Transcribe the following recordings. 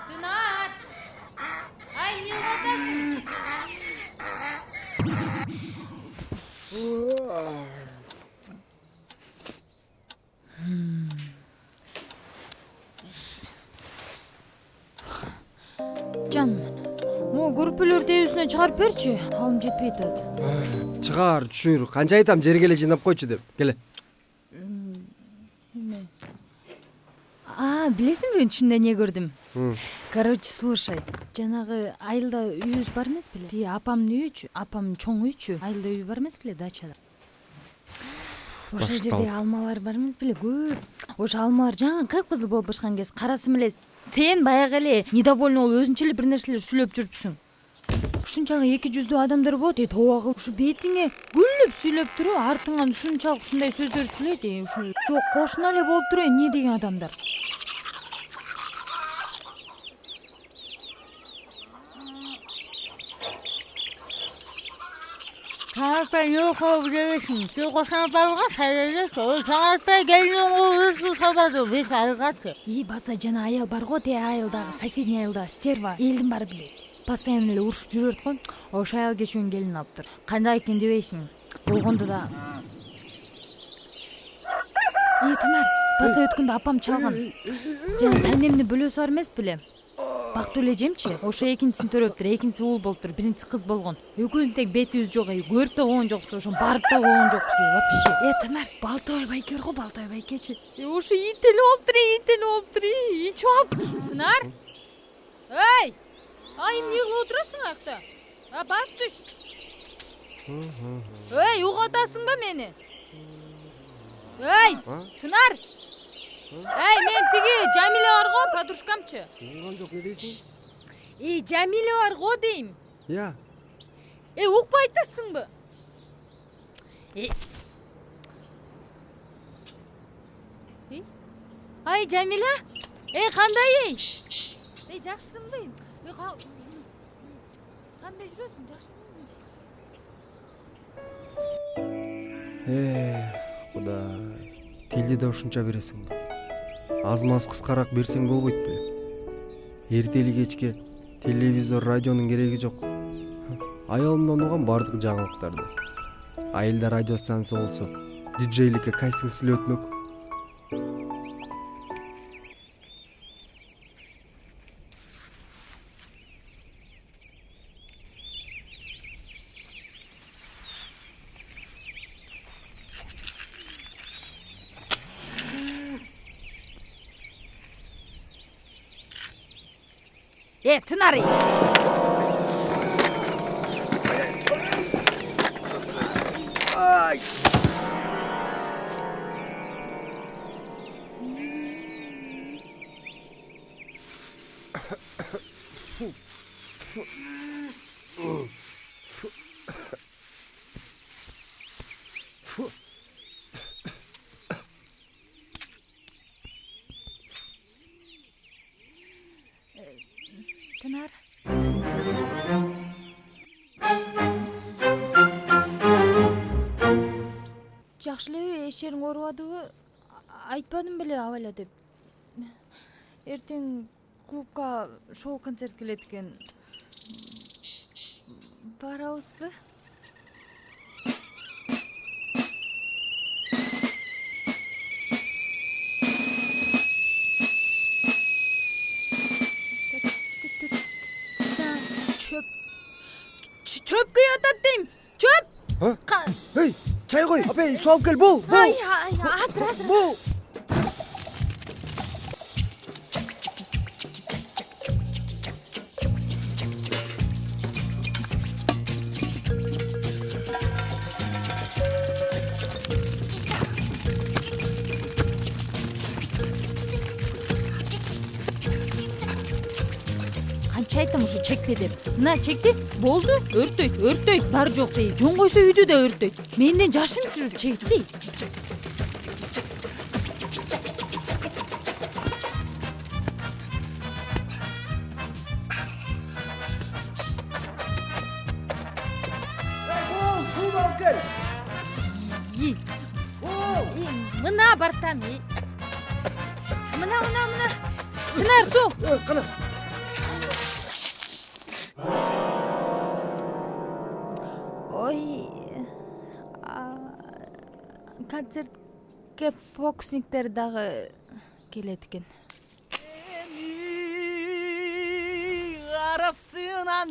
Pınar. Ay ne uğraşasın? Can, mo көрпөлөрдү өзүнө чыгарып берчи. Алым жетпей атат. Чыгар, түшүр. Канча айтам жерге эле жыйнап койчу деп. Келе. Билесиңби, түшүндө эмне көрдүм? Короче, слушай. Жанагы айылда үйүбүз бар эмес беле? Тиги апамдын үйүчү, апам чоң үйчү. Айылда үй бар эмес беле, дачада. Ошол жерде алмалар бар эмес беле, көп. Ошо алмалар жаңы кыпкызыл болуп башкан кез карасым эле сен баягы эле недовольный болуп өзүнчө эле бир нерселер сүйлөп жүрүпсүң. Ушунчалык 200 адамдар болот, тоба кылып ушу бетиңе күлүп сүйлөп туруп, артыңан ушунчалык ушундай сөздөр сүйлөйт, ушу жок кошуна эле болуп туруп, эмне деген адамдар. Саңарпай yok olub gelişim. Sen koşan balığa sayılır. O Саңарпай gelinin o özgür sabahı bir sarıqatı. Баса жана аял бар го, те айылдагы, соседний айылдагы стерва. Элдин баары билет. Постоянно эле урушуп жүрөт го. Ошо аял кечүүн келин алыптыр. Кандай экен дебейсиң? Болгондо да. Тынар, баса өткөндө апам чалган. Жана тайнемдин бөлөсү бар эмес беле? Бактуу эле жемчи. Ошо экинчисин төрөптүр, экинчиси уул болуптур, биринчиси кыз болгон. Экөөбүздүн тег бетибиз жок, көрүп да койгон жокпуз, ошо барып да койгон жокпуз. Вообще. Тынар, Балтабай байке бар го, Балтабай байкечи. Ошо ит эле болуптур, ичип алыптыр. Тынар. Эй! Эмне кылып отурасың акта? Бас түш. Эй, угатасыңбы мени? Эй, Тынар! Эй, мен тиги Жамиле бар го, подружкамчы. Уган жок, не дейсиң? Жамиле бар го дейм. Я. Укпай атасыңбы? Ай, Жамила? Кандай? Жакшысыңбы? Кандай жүрөсүң, жакшысыңбы? Кудай. Тилди да ушунча бересиңби? Аз-маз кыскараак берсең болбойт беле? Эртели кечке телевизор, радионун кереги жок. Аялымдан угам бардык жаңылыктарды. Айылда радио станция болсо, диджейликке кастинг силеп өтмөк. Тынар. Ай! Тынар. Жакшы эле эч жериң оорубадыбы? Айтпадым беле абайла деп. Эртең клубка шоу концерт келет экен. Барабызбы? Çöp kıyıyor deyim. Çöp. Эй, чай кой, апай, суу алып кел, бул. Азыр. Бул. Канча айттым ушу чекпе деп. Мына чекти, болду, өрттөйт. Бар жок дейт. Жон койсо үйдү да өрттөйт. Менден жашын жүрүп чекти. Бул, суу алып кел. Мына бартам. Мына. Тынар су. Кана. Ой. Концертке фокусниктер дагы келет экен. Арасынан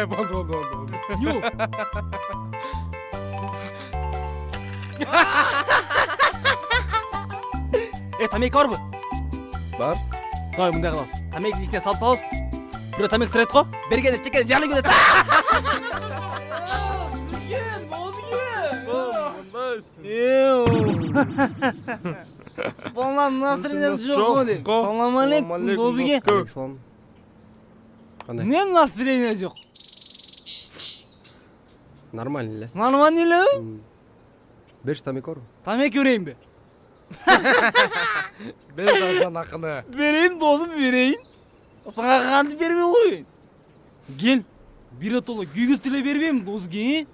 Oldu. Ю. Тамеки барбы? Бар. Давай мындай кылабыз. Тамекинин ичине салып салабыз. Бирөө тамек сырайт го. Бергенде чекени жарлы кетет. Балам настроениясы жок го дейм. Салам алейкум дозуге. Александр. Кандай? Не настроение жок? Нормально эле. Нормально эле? Бериш тамеки бар. Тамеки берейинби? Бер Дажан акыны. Берейин досум, берейин. Сага кантип бербей коеюн? Кел, биротоло күйгүз тиле бербейм досуге.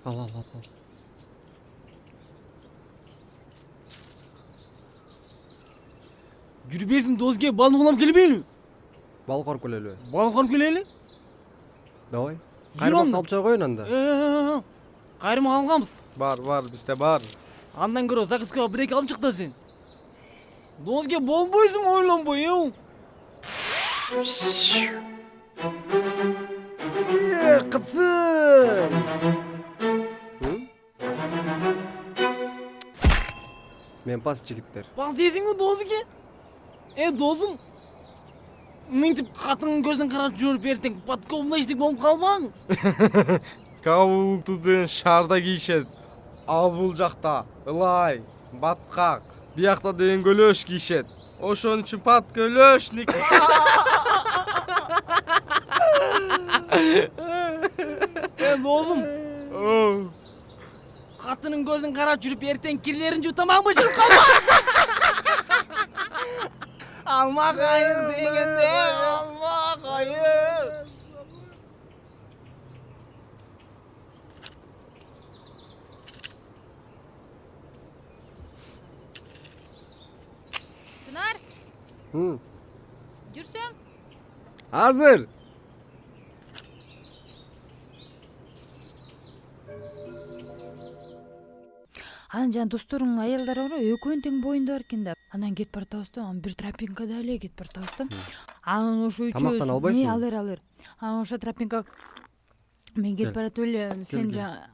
Ал. Жүрбесин досуге балын улам келбейли? Бал коруп келели. Балын коруп келели? Давай. Жүрөң. Кайрымак алып чыга коеюн анда. Кайрымак алганбыз. Бар, бизде бар. Андан көрө Закыскага бир-эки алып чык да сен. Досуге болбойсуң ойлонбой, Кызым. Мен пас жигиттер. Бас дейсиңби досуге? Досум. Мынтип катыңдын көзүн карап жүрүп эртең подкопунда иштик болуп калбаң. Кабулту деген шаарда кийишет. Ал бул жакта ылай, баткак, биякта деген көлөш кийишет. Ошон үчүн пат көлөшник. Досум. Катынын көзүн карап жүрүп эртең кирлерин жутамаңбы жүрүп калма. Алма кайыр дегенде, алма кайыр. Тынар, Hı. жүрсөң? Hazır. Анан жана досторунун аялдары бар, экөөнүн тең боюнда бар экен да. Анан кетип баратабыз да, анан бир тропинкада эле кетип баратабыз да. Анан ошо үчөөбүз. Тамактан албайсыңбы? Алыр. Анан ошо тропинка мен кетип баратып эле, сен кел. жа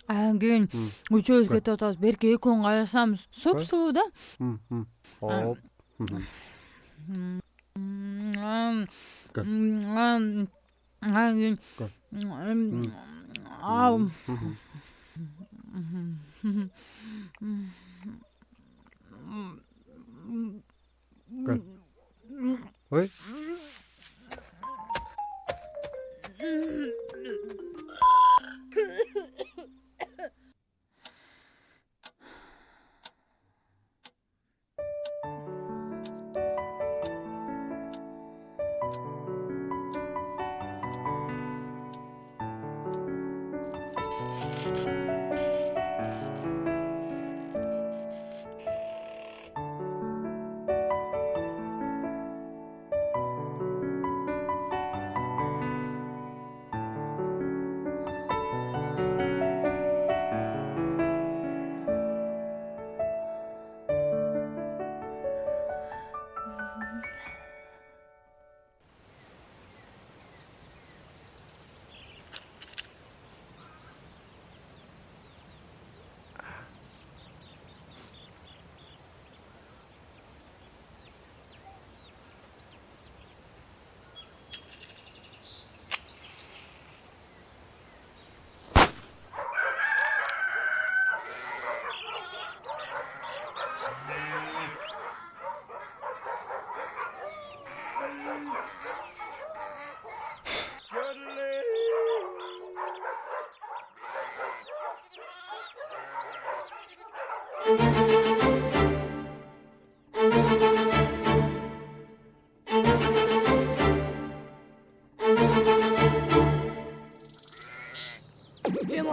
Анан кийин үчөөбүз кетип атабыз. Берки экөөнү карасамыз, суп-суу да. Hop. Ой.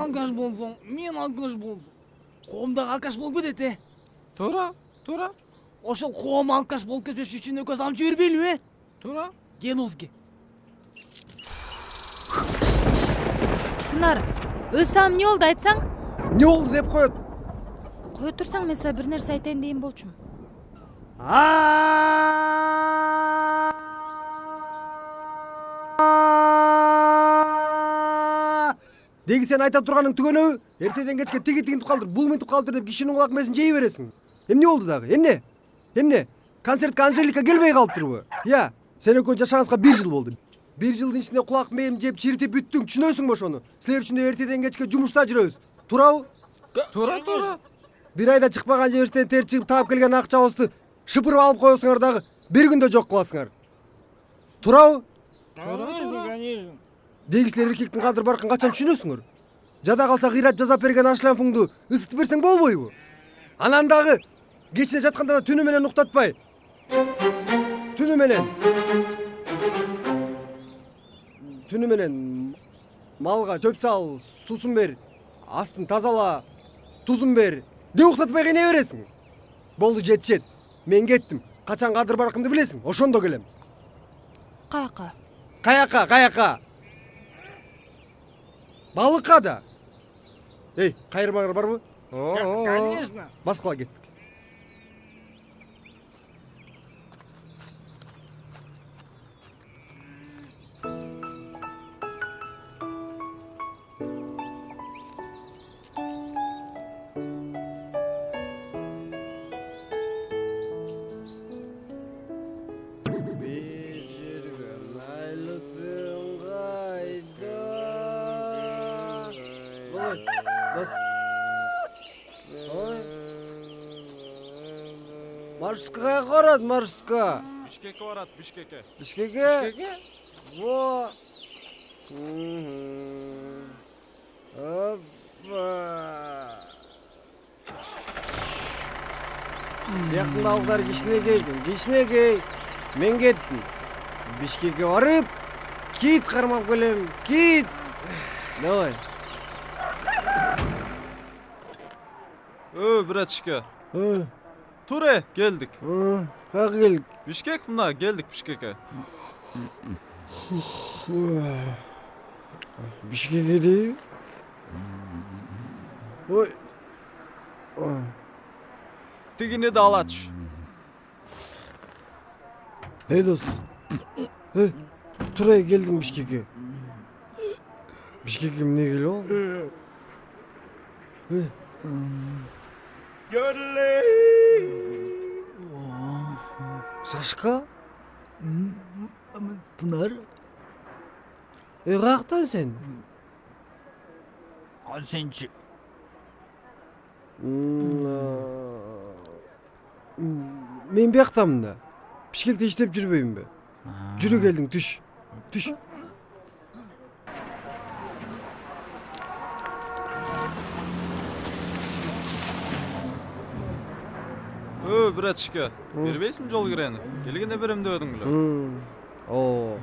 алкаш болсоң, мен алкаш болсом, коомдагы алкаш болуп кетет, Туура. Ошол коом алкаш болуп кетпеш үчүн экөөбүз алып жибербейлиби? Туура. Кел Озге. Тынар, өзсам эмне болду айтсаң? Не болду деп коет. Кое турсаң, мен сага бир нерсе айтайын дейин болчумун. Деги сен айта турганың түгөнөбү? Эртеден кечке тиги тигинтип калдыр, бул мынтип калдыр деп кишинин кулак мезин жей бересиң. Эмне болду дагы? Эмне? Концертке Анжелика келбей калыптырбы? Я, сен экөө жашагансыңа 1 жыл болду. 1 жылдын ичинде кулак мээм жеп чиритип бүттүң, түшүнөсүңбү ошону? Силер үчүн эртеден кечке жумушта жүрөбүз. Туурабы? Туура. Бир айда чыкпаган жебиртен тер чыгып таап келген акчабызды шыпырып алып коесуңар дагы бир күндө жок кыласыңар. Туурабы? Конечно. Деги силер эркектин кадыр баркын качан түшүнөсүңөр? Жада калса кыйрат жасап берген ашламфуңду ысытып берсең болбойбу? Анан дагы кечине жатканда да түнү менен уктатпай. Түнү менен малга чөп сал, суусун бер, астын тазала, тузун бер деп уктатпай кыйнай бересиң. Болду, жетишет. Мен кеттим. Качан кадыр баркымды билесиң? Ошондо келем. Каяка? Каяка? Балыкка да. Эй, кайрымаңар барбы? Конечно. Баскыла кеттик. Бас. Ой. Маршрутка карат, маршрутка. Бишкекке барат, Бишкекке. Бишкекке? Во. Опа. Бияктын балыктар кичинекей. Мен кеттим. Бишкекке барып, кит кармап келем, кит. Давай. Братишка. Туре, келдик. Как келдик? Бишкек мына, келдик Бишкекке. Бишкекке дейби? Ой. Тигини да ала түш. Эй дос. Турай келдим Бишкекке. Бишкекке эмне келип ал? Сашка? Тынар, Каяктан сен? ал сенчи? Мен бияктамын да. Бишкекте иштеп жүрбөймүнбү? Жүрө келдиң, түш. Братишка, бербейсиңби жол кирени? Келгенде берем деп эдиң беле. О.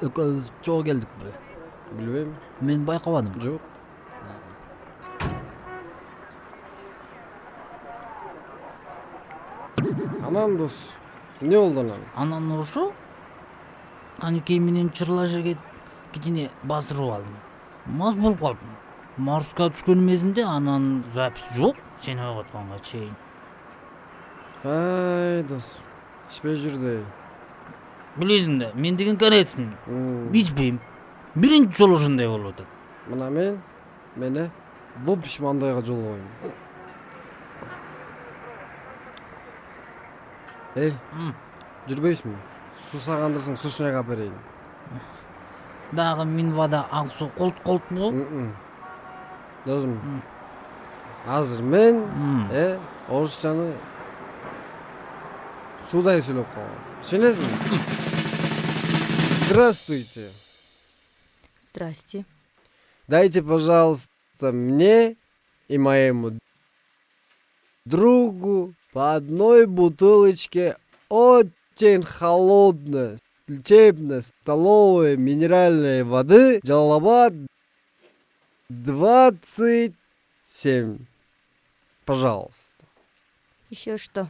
Экөөбүз чогуу келдик беле? Билбейм. Мен байкабадым. Жок. Анан дос, эмне болду анан? Анан ошо Каникей менен чырлаша кичине басырып алдым. Мас болуп калдым. Маршрутка түшкөн мезимде анан запись жок, сени ойготконго чейин. Ай, дос. Ишпей жүр дей. Билесиң да, мен деген караецмин. Бичпейм. Биринчи жолу ушундай болуп атат. Мына мени бул мандайга жолбойм. Эй, жүрбөйсүңбү? Суу сагандырсаң сушунак алып берейин. Дагы Минвада ак суу колт-колтпу? Досум. Азыр мен орусчаны суудай сүйлөп калгам. Түшүнөсүңбү? Здравствуйте. Здрасте. Дайте, пожалуйста, мне и моему другу по одной бутылочке Очень холодная лечебно-столовая минеральной воды Джалалабад 27. Пожалуйста. Еще что?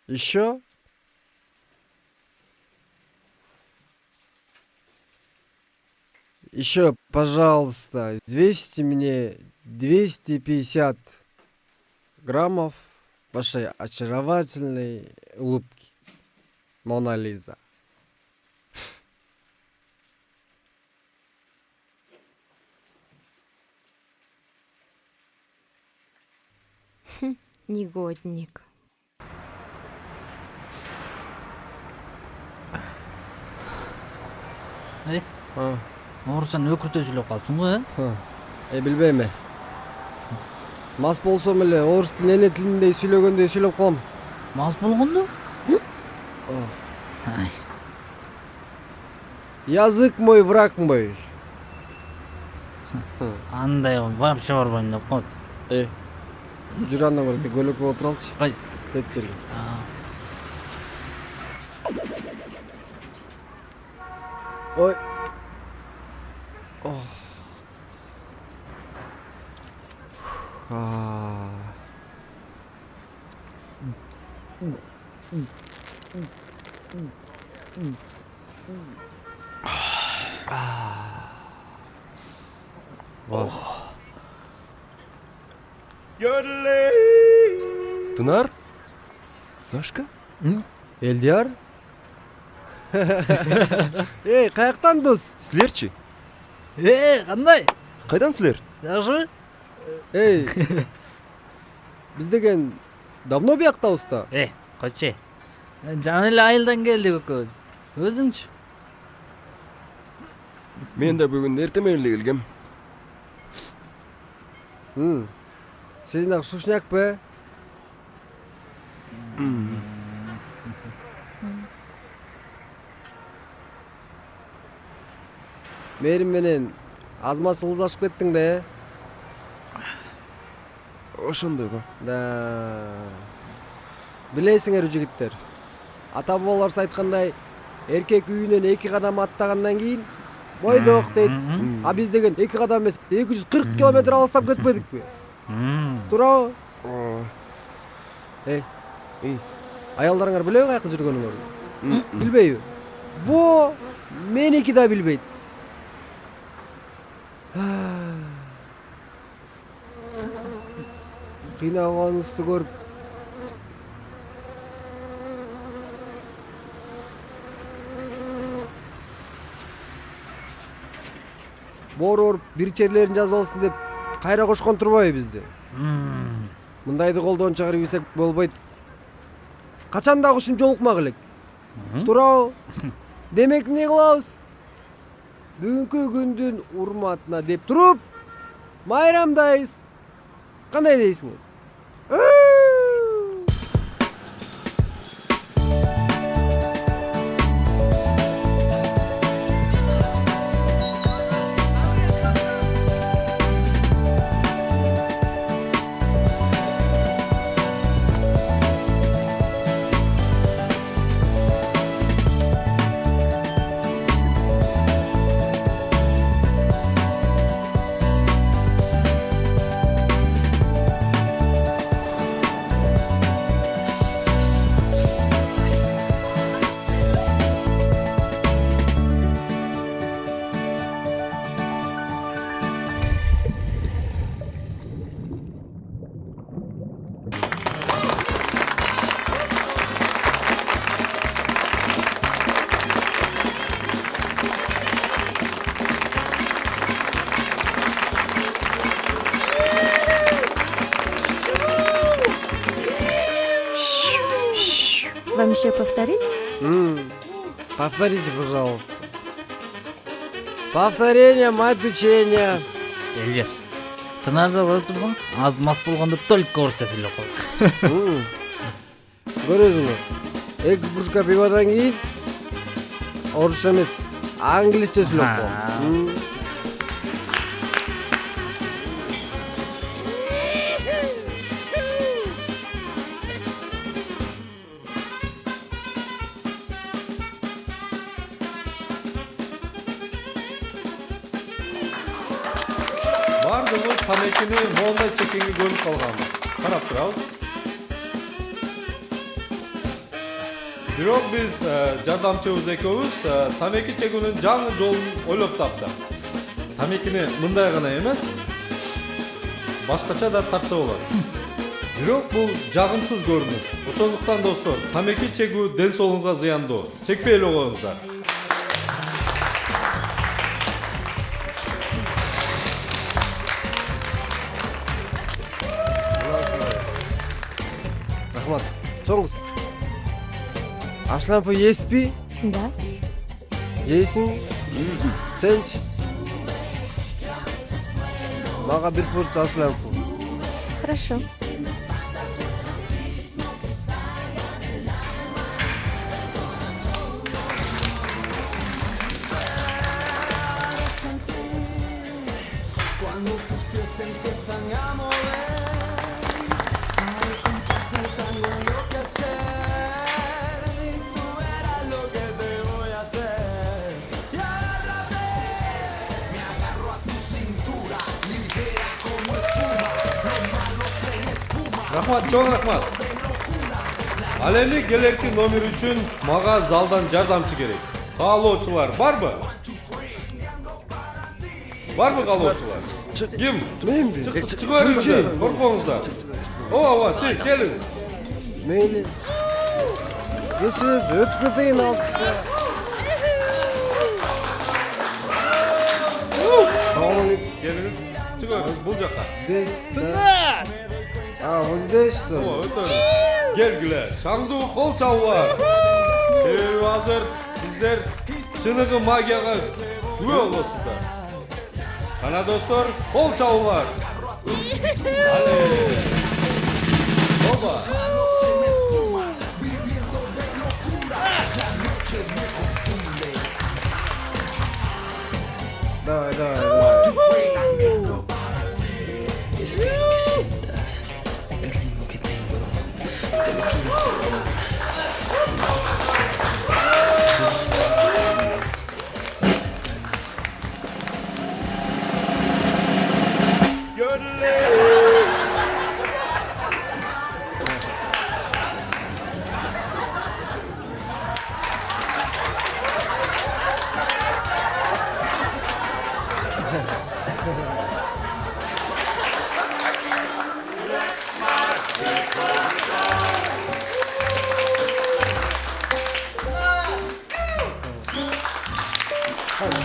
Еще? Еще, пожалуйста, взвесьте мне 250 граммов вашей очаровательной улыбки. Мона Лиза. Негодник. Эй, Ha, орусчаны өкүртө сүйлөп калсың го, bilbeyim. Мас болсом эле орус тилин эне тилиндей сүйлөгөндөй сүйлөп калам. Мас болгондо? Язык мой, враг мой. Андай вообще барбайм деп коет. Жүр андан көрө көлөккө отура алчы. Кайсы? Тет жерге. Ой. Тынар? Сашка? Элдияр? Эй, каяктан дос? Силерчи? Кандай? Кайдан силер? Жакшыбы? Эй. Биз деген давно бияктабыз да. Койчу. Жана эле айылдан келдик экөөбүз. Өзүңчү? Мен да бүгүн эртең менен эле келгем. Сен сушняк бе? Мерим менен азма сылдашып кеттиң да, Ошондой го. Да. Билесиңер жигиттер. Ата бабаларыбыз айткандай, эркек үйүнөн 2 кадам аттагандан кийин бойдок дейт. А биз деген 2 кадам эмес, 240 километр алыстап кетпедикпи? Туурабы? Аялдарыңар билеби каяка жүргөнүңөрдү? Билбейби? Во, меники да билбейт. Кыйналганыбызды көрүп боор оруп бир черлерин жазып алсын деп кайра кошкон турбайбы бизди? Мындайды колдон чыгарып ийсек болбойт. Качан да ушинтип жолукмак элек. Туурабы? Демек эмне кылабыз? Бүгүнкү күндүн урматына деп туруп майрамдайбыз. Кандай дейсиңер? Вам еще повторить? Повторите, пожалуйста. Повторение, мать учения. Элдер. Тынарда көрүп турсуң, аз мас болгондо только орусча сүйлөп калды. Көрөсүңөр. 2 кружка пиводан кийин орусча эмес, англисче сүйлөп калам. тамекини моундай чекенге көнүп калганбыз. Карап турабыз. Бирок биз жардамчыбыз экөөбүз тамеки чегүүнүн жаңы жолун ойлоп таптык. Тамекини мындай гана эмес, башкача да тартса болот. Бирок бул жагымсыз көрүнүш. Ошондуктан достор, тамеки чегүү ден соолугуңузга зыяндуу. Чекпей эле коюңуздар. Рахмат. Чоңуз. Ашлампы еспи? Да. Жейсің? Сенч? Мага бир порция ашлампы. Хорошо. Рахмат, чоң рахмат. Ал эми келерки номер үчүн мага залдан жардамчы керек. Каалоочулар барбы? Барбы каалоочулар? Ким? Мен бе? Чыгып бериңиздер, коркпоңуздар. Ооба, сиз келиңиз. Мейли. Geçiriz, ötküdeyin altıska. Tamam, Келиңиз. Чыгып бериңиz бул жака. Тынар! Здесь что? О, өтө. Келгиле, шаңдуу кол чабуулар. Себеби азыр сиздер чыныгы магияга күбө болосуздар. Кана достор, кол чабуулар. Оба. Давай.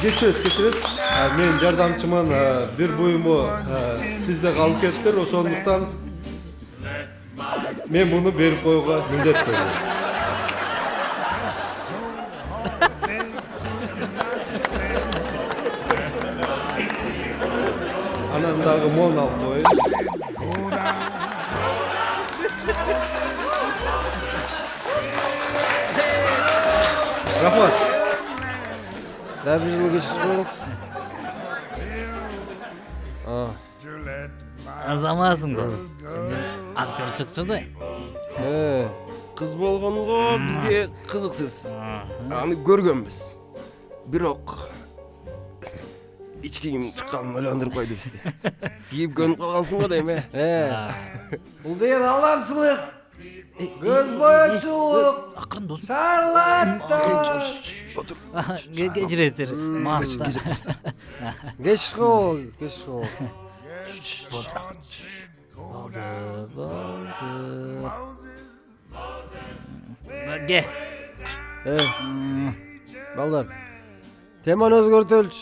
Geçiriz. Мен жардамчымын бир буюму сизде калып кеттир, ошондуктан мен муну берип коюуга милдеттенмин. Анан дагы мон алып коеюн. Рахмат. Да bir yıl geçiş koyunuz. Арзамасың го. Сен актер чыкчу да. Кыз болгонго бизге кызыксыз. Аны көргөнбүз. Бирок ички кийим чыкканын ойлондуруп койду бизди. Кийип көнүп калгансың го дейм Бул деген алдамчылык. Göz boyachuluk. Акырын дос. Шарлатта. Кечиресиздер. Geç kol. Болду. Ге. Балдар. Теманы өзгөртөлчү.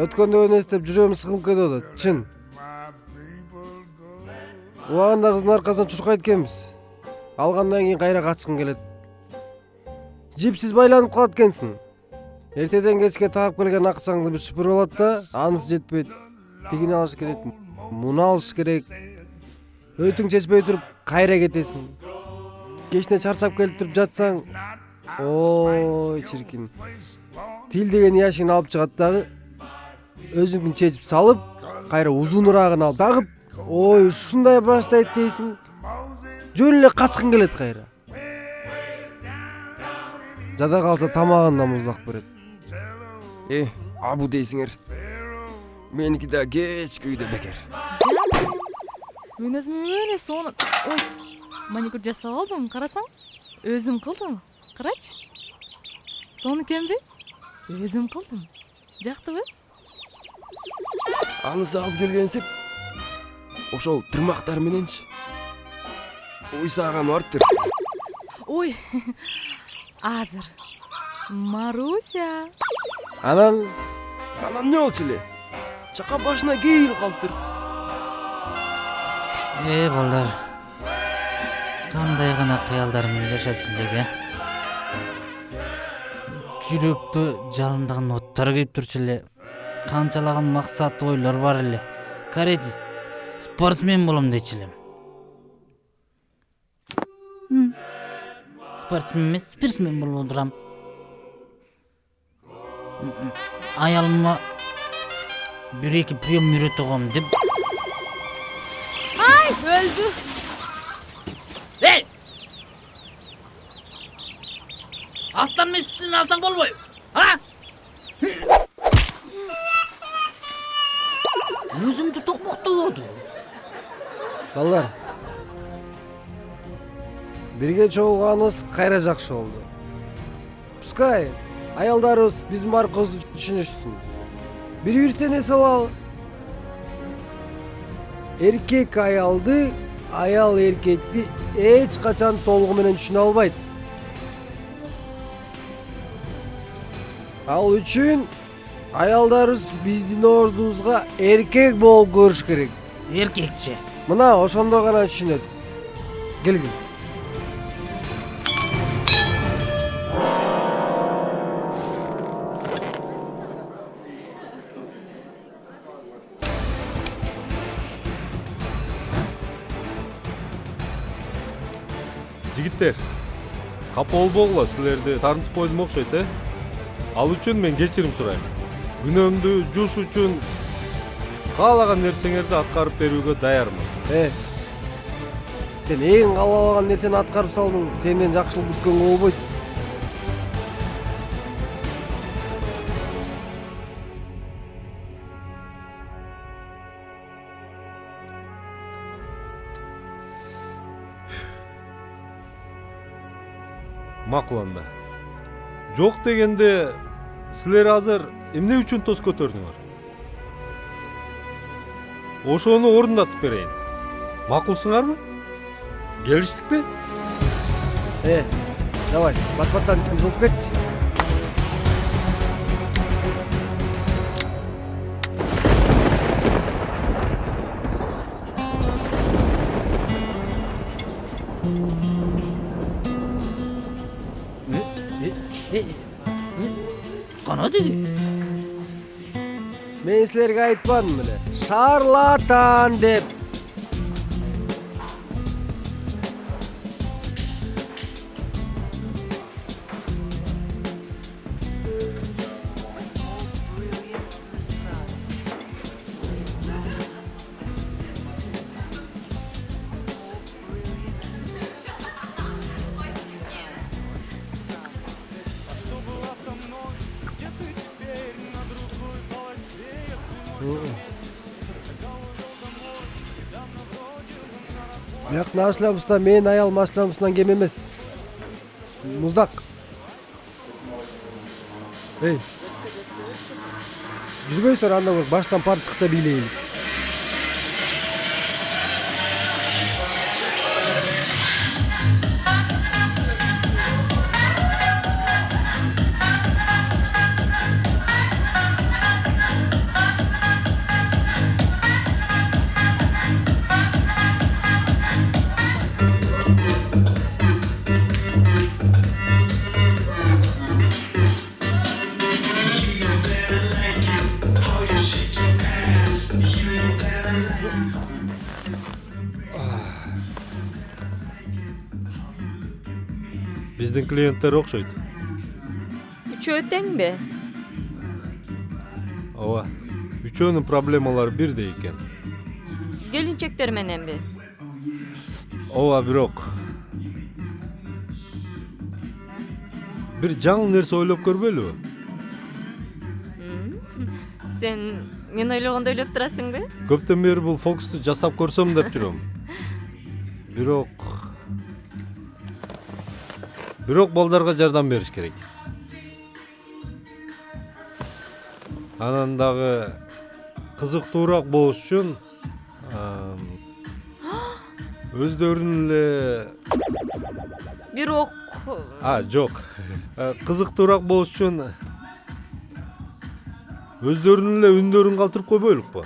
Өткөндөгүнү эстеп жүрөгүм сыгылып кетип атат. Чын. Убагында кыздын аркасынан чуркайт экенбиз. Алгандан кийин кайра качкың келет. Жипсиз байланып калат экенсиң. Эртеден кечке таап келген акчаңды бир шүпүрүп алат да, анысы жетпейт. Тигини алыш керек, муну алыш керек. Өтүң чечпей туруп кайра кетесиң. Кечне чарчап келип туруп жатсаң, ой чиркин. Тил деген яшигин алып чыгат дагы, өзүңдүн чечип салып, кайра узунураагын алып тагып, ой ушундай баштайт дейсиң. Жөн эле качкың келет кайра. Жада калса тамагын да музлак берет. абу дейсиңер. Meniki de kechki uyda bekar. Men özüm öyle sonra... Oy, manikür jasap aldım, karasang. Özüm kıldım. Karaç. Sonu kembe? Özüm kıldım. Jaktıbı? Anысы az келгенсип, ошол тырмактар мененчи. Уйсаган барыптыр. Oy, azır. Maruся. Анан не болчу эле? Чака башына кийилип калыптыр. Балдар. Кандай гана кыялдар менен жашапсың элек, Жүрөктө жалындаган оттор күйүп турчу эле. Канчалаган максаттуу ойлор бар эле. Каратист, спортсмен болом дечү элем. Спортсмен эмес, спирсмен болуп отурам. Аялыма 1-2 прием үйрөтө коем деп. Öldü. Эй! Астан мессini алсаң болбой. Ha? Өзүмдү токмоктоду. Балдар, бирге чогулганыбыз кайра жакшы болду. Пускай аялдарыбыз биз Маркозду түшүнүшсүн. Бири-бирсине салалы. Эркек аялды, аял эркекти эч качан толугу менен түшүнө албайт. Ал үчүн аялдарыбыз биздин ордубузга эркек болуп көрүш керек. Эркекче. Мына ошондо гана түшүнөт. Келгин. Жигиттер, капа болбогула, силерди тартып койдум окшойт, Ал үчүн мен кечирим сурайм. Күнөөмдү жууш үчүн каалаган нерсеңерди аткарып берүүгө даярмын. Сен эң каалабаган нерсени аткарып салдың, сенден жакшылык күткөнгө болбойт. Макул анда. Жок дегенде силер азыр эмне үчүн тоз көтөрдүңөр? Ошону орундатып берейин. Макулсуңарбы? Келиштикпи? Давай, бат-баттан изилип кет. Кана деди? Мен силерге айтпадым беле. Шарлатан деп. Бирок машинабызда мен аял машинабыздан кем эмес. Муздак. Жүрбөйсүздөр, анда бир баштан парчыкча бийлейли. Биздин клиенттер окшойт. Үчөө теңби? Ооба. Үчөөнүн проблемалары бирдей экен. Келинчектер мененби? Ооба, бирок бир жаңы нерсе ойлоп көрбөйлүбү? Сен Мен ойлогондой ойлоп турасыңбы? Көптөн бери бул фокусту жасап көрсөм деп жүрөм. Бирок балдарга жардам бериш керек. Анан дагы кызыктуураак болуш үчүн өздөрүнүн эле Бирок жок. Кызыктуураак болуш үчүн өздөрүнүн эле үндөрүн калтырып койбойлукпу?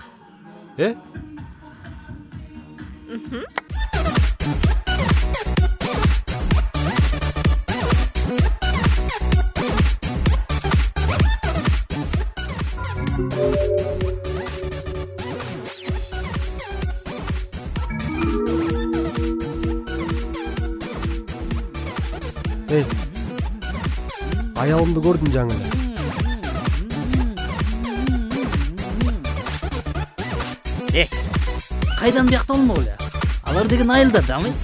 Эй, аялымды көрдүң жаңы? Кайдан биякталма эле? Алар деген айылда дамы.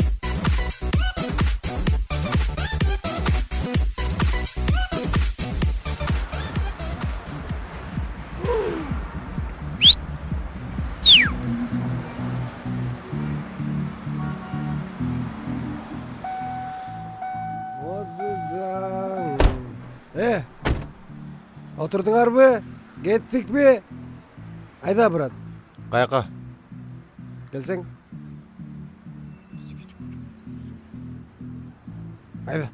Отурдуңарбы? Кеттикпи? Айда, брат. Каяка? Келсең. Айда.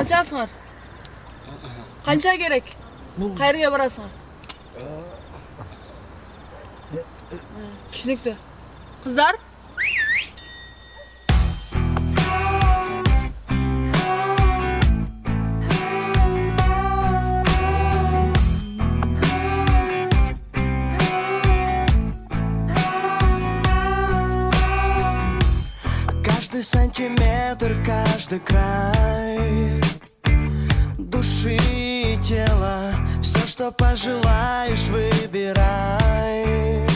Qanchasыңар? Qancha kerak? Qayerga borasыңар? Tushunibdi. Qizlar? Каждый сантиметр, каждый край души и тела, все, что пожелаешь, выбирай.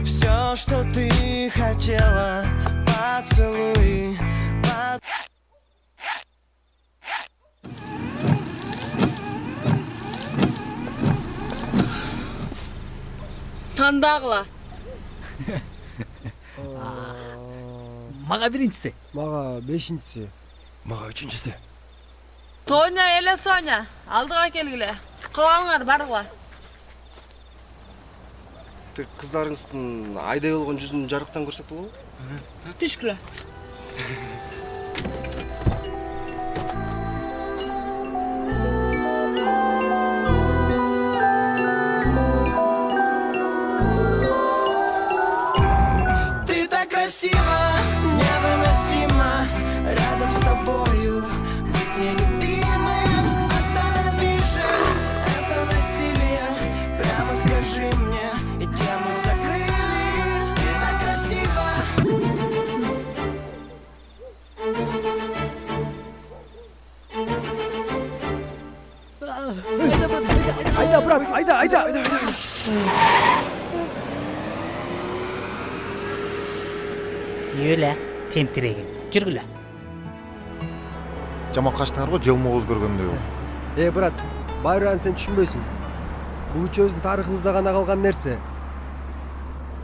Все, что ты хотела, поцелуй. Tandag'la. Мага биринчиси. Мага бешинчиси. Мага үчүнчүсү. Тоня, эле Соня, алдыга келгиле. Кылаңар баргыла. Тек кыздарыңыздын айдай болгон жүзүн жарыктан көрсөк болобу? Түшкүлө. Ты так красива, невыносимо рядом с тобою. Быть нелюбимым, останови же это насилие. Прямо скажи мне, и тему закрыли. Ты так красива. Айда, брат, айда. Юля, тентиреген. Жүргүлө. Жаман качтыңар го, жылма көз көргөндөй болуп. Брат, байыраны сен түшүнбөйсүң. Бул үчөөбүздүн тарыхыбызда гана калган нерсе.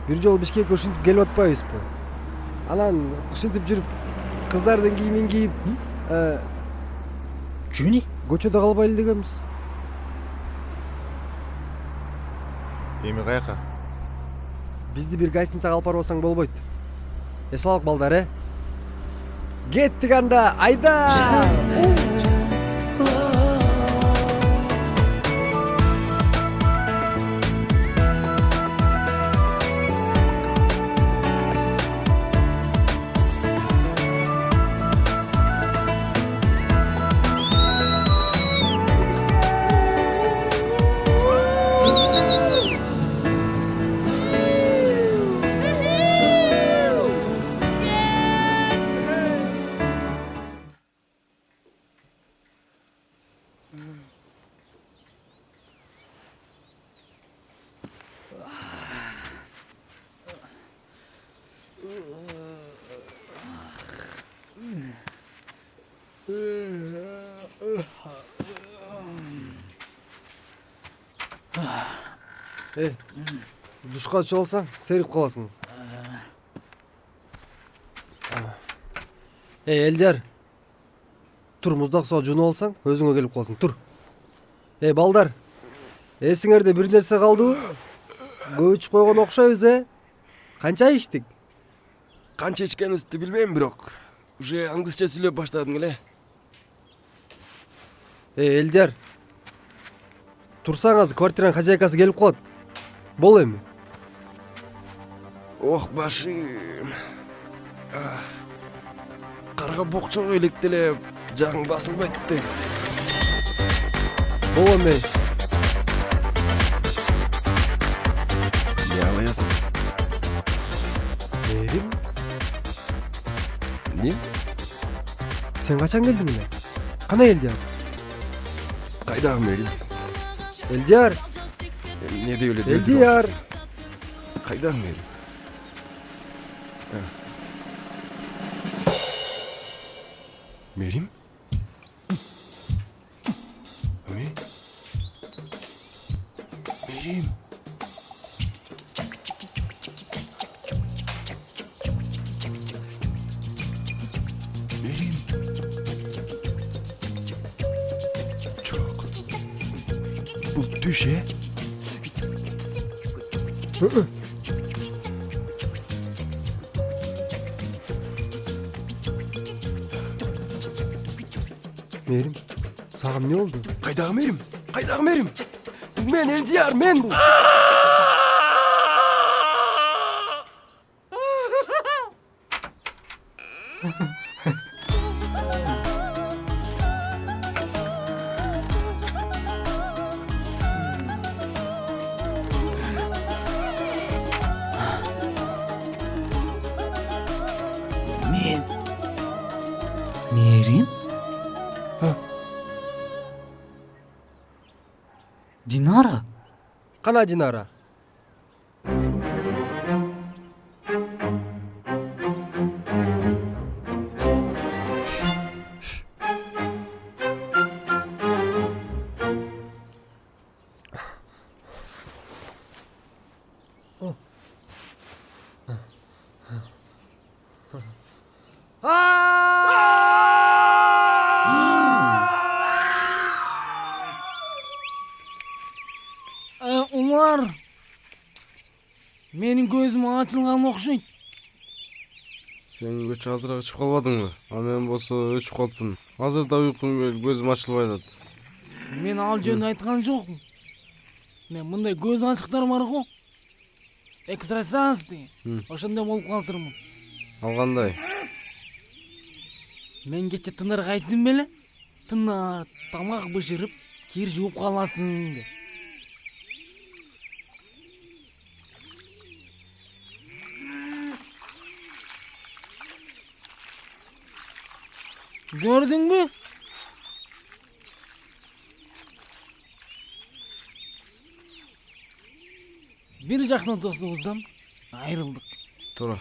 Бир жолу Бишкекке ушинтип келип атпайбызбы? Анан ушинтип жүрүп, кыздардын кийимин кийип, Жуни? көчөдө калбай эле дегенбиз. Эми каяка? Бизди бир гостиницага алып барбасаң болбойт. Эсалык балдар, Кеттик анда, айда! Душка түшүп алсаң, серип каласың. Элдер. Тур, муздак суу жуунуп алсаң, өзүңө келип каласың. Тур. Балдар. Эсиңерде бир нерсе калдыбы? Көп ичип койгон окшойбуз, Канча иштик? Канча ичкенибизди билбейм, бирок уже аңдысча сүйлөп баштадың эле. Элдер. Турсаң азыр квартиранын хозяйкасы келип калат. Бол эми. Ох, башым. Карга бокчого элек деле жагың басылбайтты. Бол эми. Не аласың? Мерим, Не? сен качан келдиң эле? Кана Элдер? Кайдагы Мерим? Элдер, Не деп эле Элдер. Кайдагы Мерим? Мерим? Мерим? Мерим? Жок. Бул түш, Мерим, сага эмне болду? Кайдагы Мерим? Кайдагы Мерим? Бул мен Элдияр, мен бул. Мен Мерим? Динара? Кана Динара? Улар менин көзүм ачылган окшойт. Сен көчө азыраак ичип калбадыңбы? А мен болсо өчүп калыптын. Азыр да уйкум келип, көзүм ачылбай атат. Мен ал жөнүндө айткан жокмун. Мен мындай көз ачыктар бар го. Экстрасенс деген. Ошондой болуп калдырмын. Ал кандай? Мен кече тынырга айттым беле? Тынар, тамак бышырып, кир жууп каласың деп. Gördün mü? Bir жактан достубуздан айрылдык. Туура.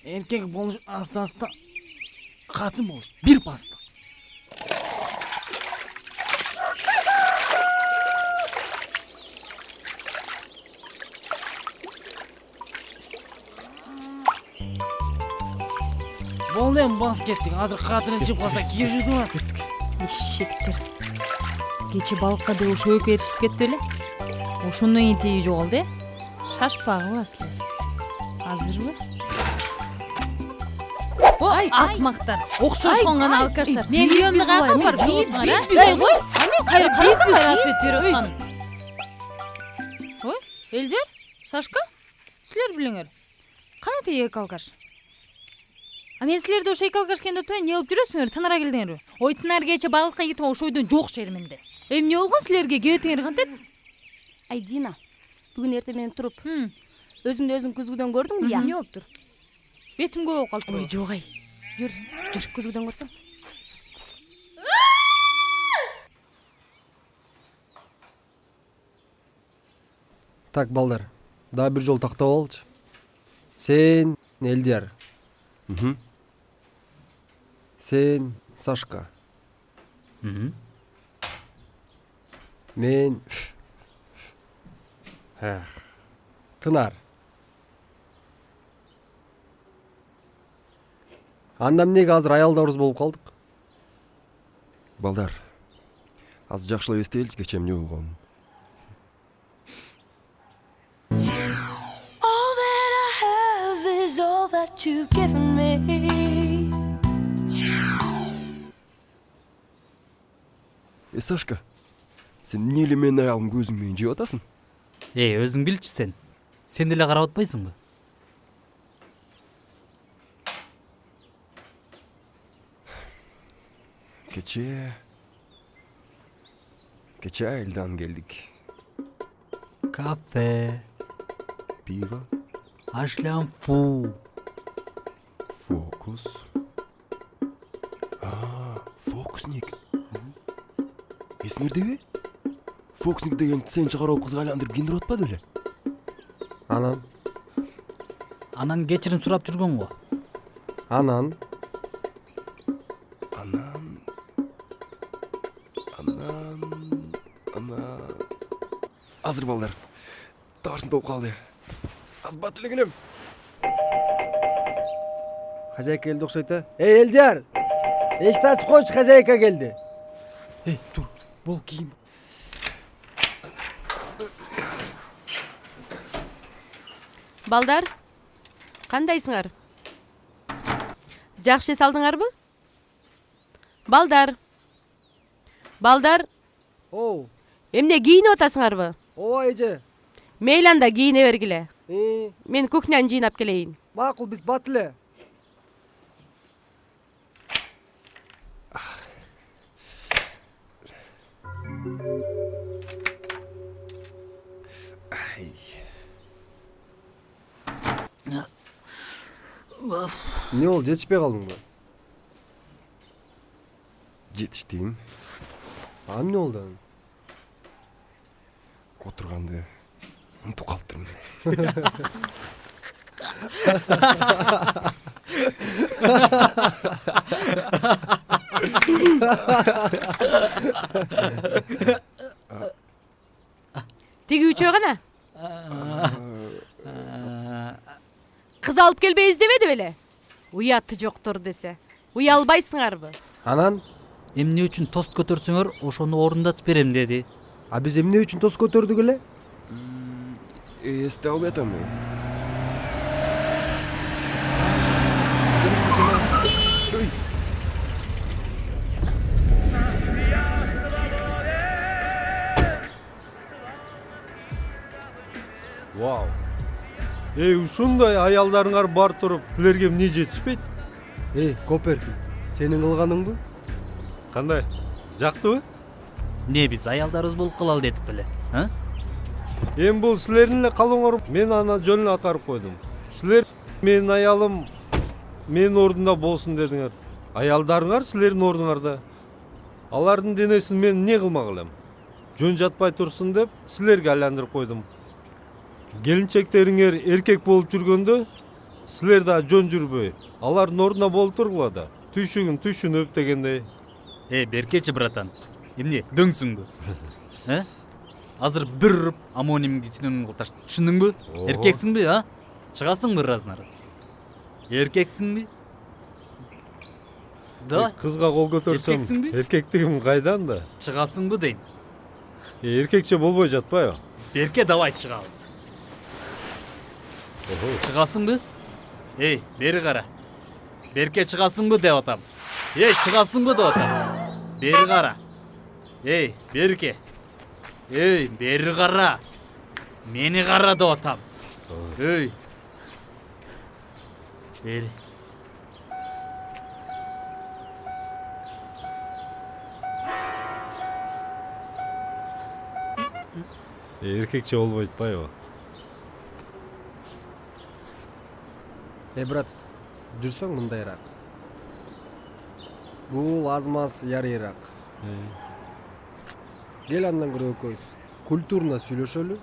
Эркек болуш аста-аста катын болуш бир баста. Болды эми бас кеттик. Азыр катырын чыгып калса кир жудуп кеттик. Эшектер. Кече балыкка деп ошо экөө эришип кетти эле. Ошондон кийин теги жоголду, Шашпагыла силер. Азырбы? Ой, акмактар. Окшошкон гана алкаштар. Мен күйөөмдү кайка барып жогосуңар, а? Эй, кой. Кайра карасаңар ответ берип аткан. Ой, Элдер, Сашка? Силер билиңер. Кана теги эки алкаш? А мен силерди ошо эки алкаш экенин өтпөйүн, эмне кылып жүрөсүңөр? Тынара келдиңерби? Ой, Тынар кече балыкка кетип ошойдон жок шерменде. Эмне болгон силерге? Кебетиңер кантет? Ай, Дина, бүгүн эртең менен туруп, өзүңдү өзүң күзгүдөн көрдүңбү? Эмне болуптур? Бетим көп болуп калды. Ой, жок ай. Жүр, көзгүдөн көрсөм. Так, балдар, дагы бир жолу тактап алчы. Сен Элдияр. Сен Сашка. Мен Тынар. Анда эмнеге азыр аялдарыбыз болуп калдык? Балдар, аз жакшылап эстеличи кечээ эмне болгонун. All that I have is all that you've given me. Сашка, сен эмне эле менин аялым көзүң менен жеп атасың? Өзүң билчи сен. Сен деле карап атпайсыңбы? Кече айылдан келдик. Кафе, Пиво, ашлам фу. фокус. Фокусник. Эсиңердеби? Фокусник деген сен чыгаруу кызга айландырып кийиндирип атпады беле? Анан кечирим сурап жүргөн го. Анан Азыр балдар. Таарсын топ калды. Аз бат эле келем. хозяйка келди окшойт а. Элдияр! Эшикти ачып койчу, хозяйка келди. Тур, бол кийим. Балдар, кандайсыңар? Жакшы эс алдыңарбы? Балдар. Оу, Эмне кийинип атасыңарбы? ооба эже. Мейли анда кийине бергиле. Мен кухняны жыйнап келейин. Макул, биз бат эле. Эмне болду, жетишпей калдыңбы? Жетиштим. Эмне болду анан? Отурганды унутуп калыптырмын. Тиги үчөө гана? Кыз алып келбей издебеди беле? Уяты жоктор десе. Уялбайсыңарбы? Анан? Эмне үчүн тост көтөрсөңөр, ошону орундатып берем деди. А биз эмне үчүн тост көтөрдүк эле? Эсте албай атам. Вау. Ушундай аялдарыңар бар туруп, силерге эмне жетишпейт? Коперкин, сенин кылганыңбы? Кандай? Жактыбы? Не биз аялдарыбыз болуп калалы дедик беле, а? Эми бул силердин эле калооңор, мен аны жөн эле аткарып койдум. Силер менин аялым менин ордумда болсун дедиңер. Аялдарыңар силердин ордуңарда. Алардын денесин мен эмне кылмак элем? Жөн жатпай турсун деп силерге айландырып койдум. Келинчектериңер эркек болуп жүргөндө силер да жөн жүрбөй, алардын ордуна болуп тургула да. Түйшүгүн түйшүнүп дегендей. Беркечи братан. Эмне, дөңсүңбү? Азыр бир уруп амонимди синоним кылып таштып. Түшүндүңбү? Эркексиңби, а? Чыгасыңбы раз-нарас? Эркексиңби? Да. Кызга кол көтөрсөм, эркектигим кайдан да? Чыгасыңбы дейм. Эркекче болбой жатпайбы? Берке, давай чыгабыз. Чыгасыңбы? Бери кара. Берке, чыгасыңбы деп атам. Чыгасыңбы деп атам. Бери кара. Берке. Бери кара. Мени кара деп атам. Бери. Эркекче болбой атпайбы? Брат, жүрсөң мындайраак. Бул аз-маз ярыйраак. Кел андан көрө экөөбүз культурно сүйлөшөлү.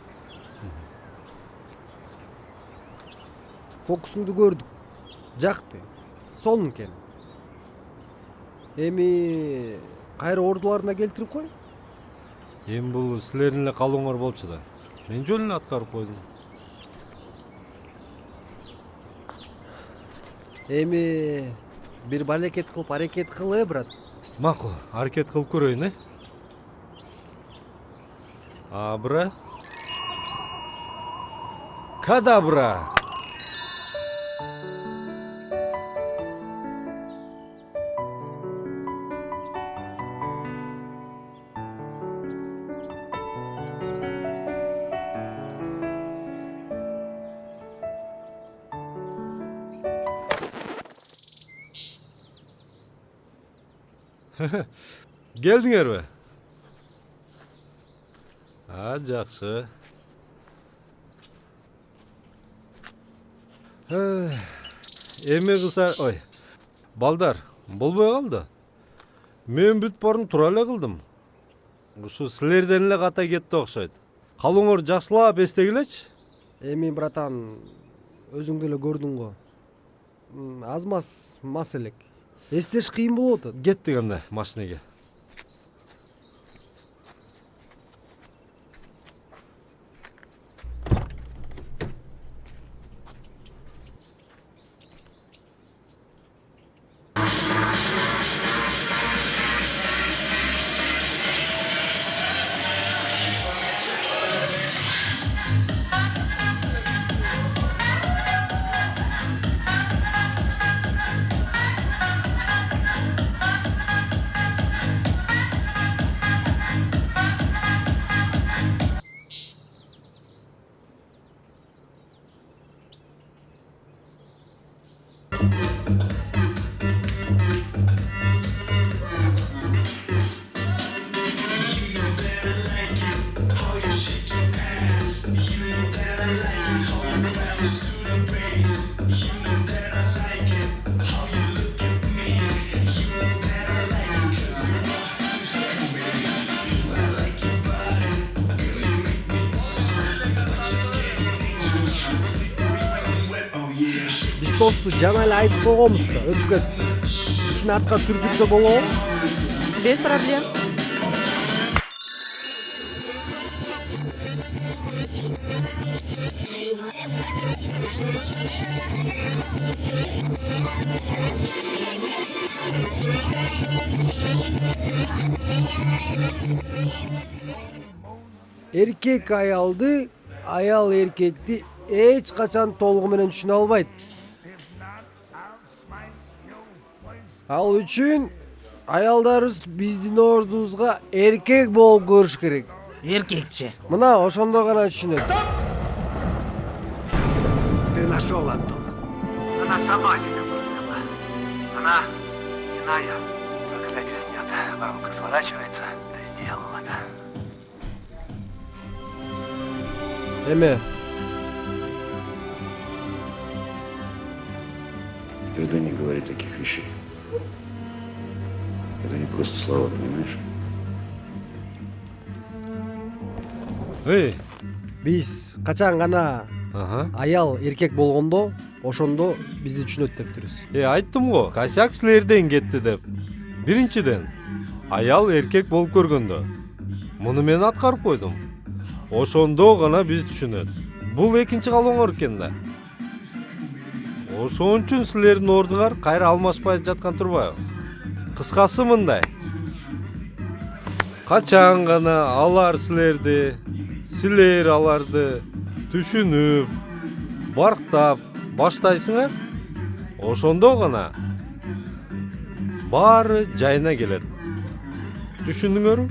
фокусуңду көрдүк. Жакты. Сонун экен. Эми кайра ордуларына келтирип кой. Эми бул силердин эле калооңор болчу да. Мен жөн эле аткарып койдум. Эми бир балекет кылып аракет кыл, брат. Макул, аракет кылып көрөйүн, Абра. Кадабра. Келдиңерби? Жакшы. Эми кыздар, балдар, болбой калды. Мен бүт барын тура эле кылдым. Ушу силерден эле ката кетти окшойт. Калооңор жакшылап эстегилечи. Эми братан, өзүң деле көрдүң го. Мас элек. Эстеш кыйын болуп атат. Кеттик анда машинеге. Биз тосту жана эле айтып койгонбуз да, өтүп кетти. Ичин артка түрдүрсө болобу? Без проблем. Эркек аялды, аял эркекти эч качан толугу менен түшүнө албайт. Ал үчүн аялдарыбыз биздин ордубузга эркек болуп көрүш керек. Эркекче. Мына ошондо гана түшүнөт. Ты нашел, Антон. Она сама себя поняла. Она иная. Проклятие снято. Воронка сворачивается. Ты сделал это. Эме, Никогда не говори таких вещей. Это не просто слова, понимаешь? биз качан гана аял эркек болгондо, ошондо бизди түшүнөт деп турбуз. Айттым го, косяк силерден кетти деп. Биринчиден, аял эркек болуп көргөндө. Муну мен аткарып койдум. Ошондо гана биз түшүнөт. Бул экинчи калооңор экен да. Ошон үчүн силердин ордуңар кайра алмашпай жаткан турбайбы? Кыскасы мындай. Качан гана алар силерди, силер аларды түшүнүп, барктап баштайсыңар, ошондо гана баары жайына келет. Түшүндүңөрбү?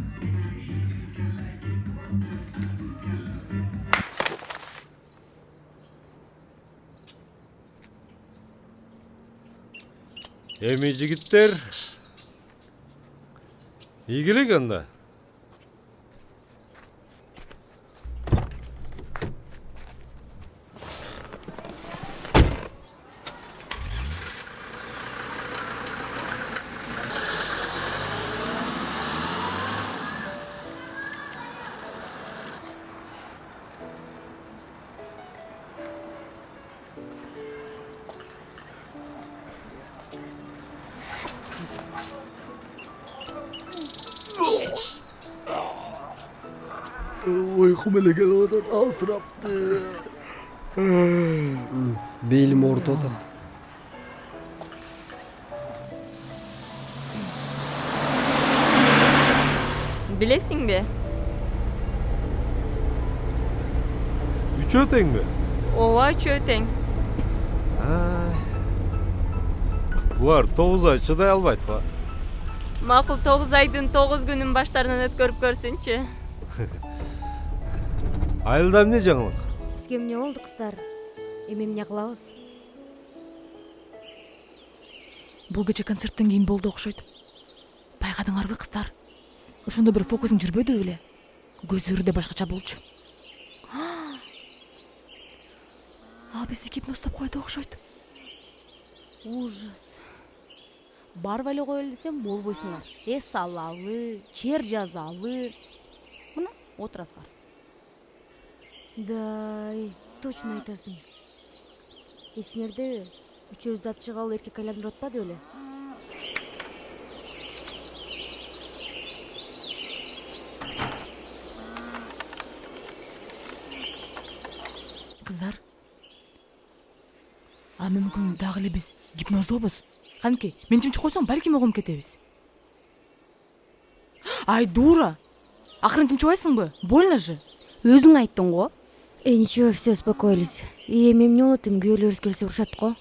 Эми жигиттер, ийгилик анда. Uykum ele gelip atat, alsıraptı. Бейилим ооруп атат. Bilesиңби? Үчөө теңби? Ооба, үчөө тең. Булар 9 ай чыдай албайт го. Макул 9 айдын 9 күнүн баштарынан өткөрүп көрсүнчү. Айылда эмне жаңылык? Бизге эмне болду кыздар? Эми эмне кылабыз? Бул кече концерттен кийин болду окшойт. Байкадыңарбы кыздар? Ошондо бир фокусуң жүрбөдү беле? Көздөрү да башкача болчу. Ал бизди гипноздоп койду окшойт. Ужас. Барып эле коелу десем болбойсуңар. Эс алалы, чер жазалы. Мына отурасыңар. Дай, точно айтасың. Эсиңердеби? Үчөөбүздү алып чыгалы эркек айландырып атпады беле? Кыздар, а мүмкүн дагы эле биз гипноздобуз? Канке, мен жымчы койсоң балким огонуп кетебиз. Ай, дура! Акырын жымчыбайсыңбы? Больно же. Өзүң айттың го. Ничего, все, успокоились. Эми эмне болот, күйөөлөрүбүз келсе урушат го.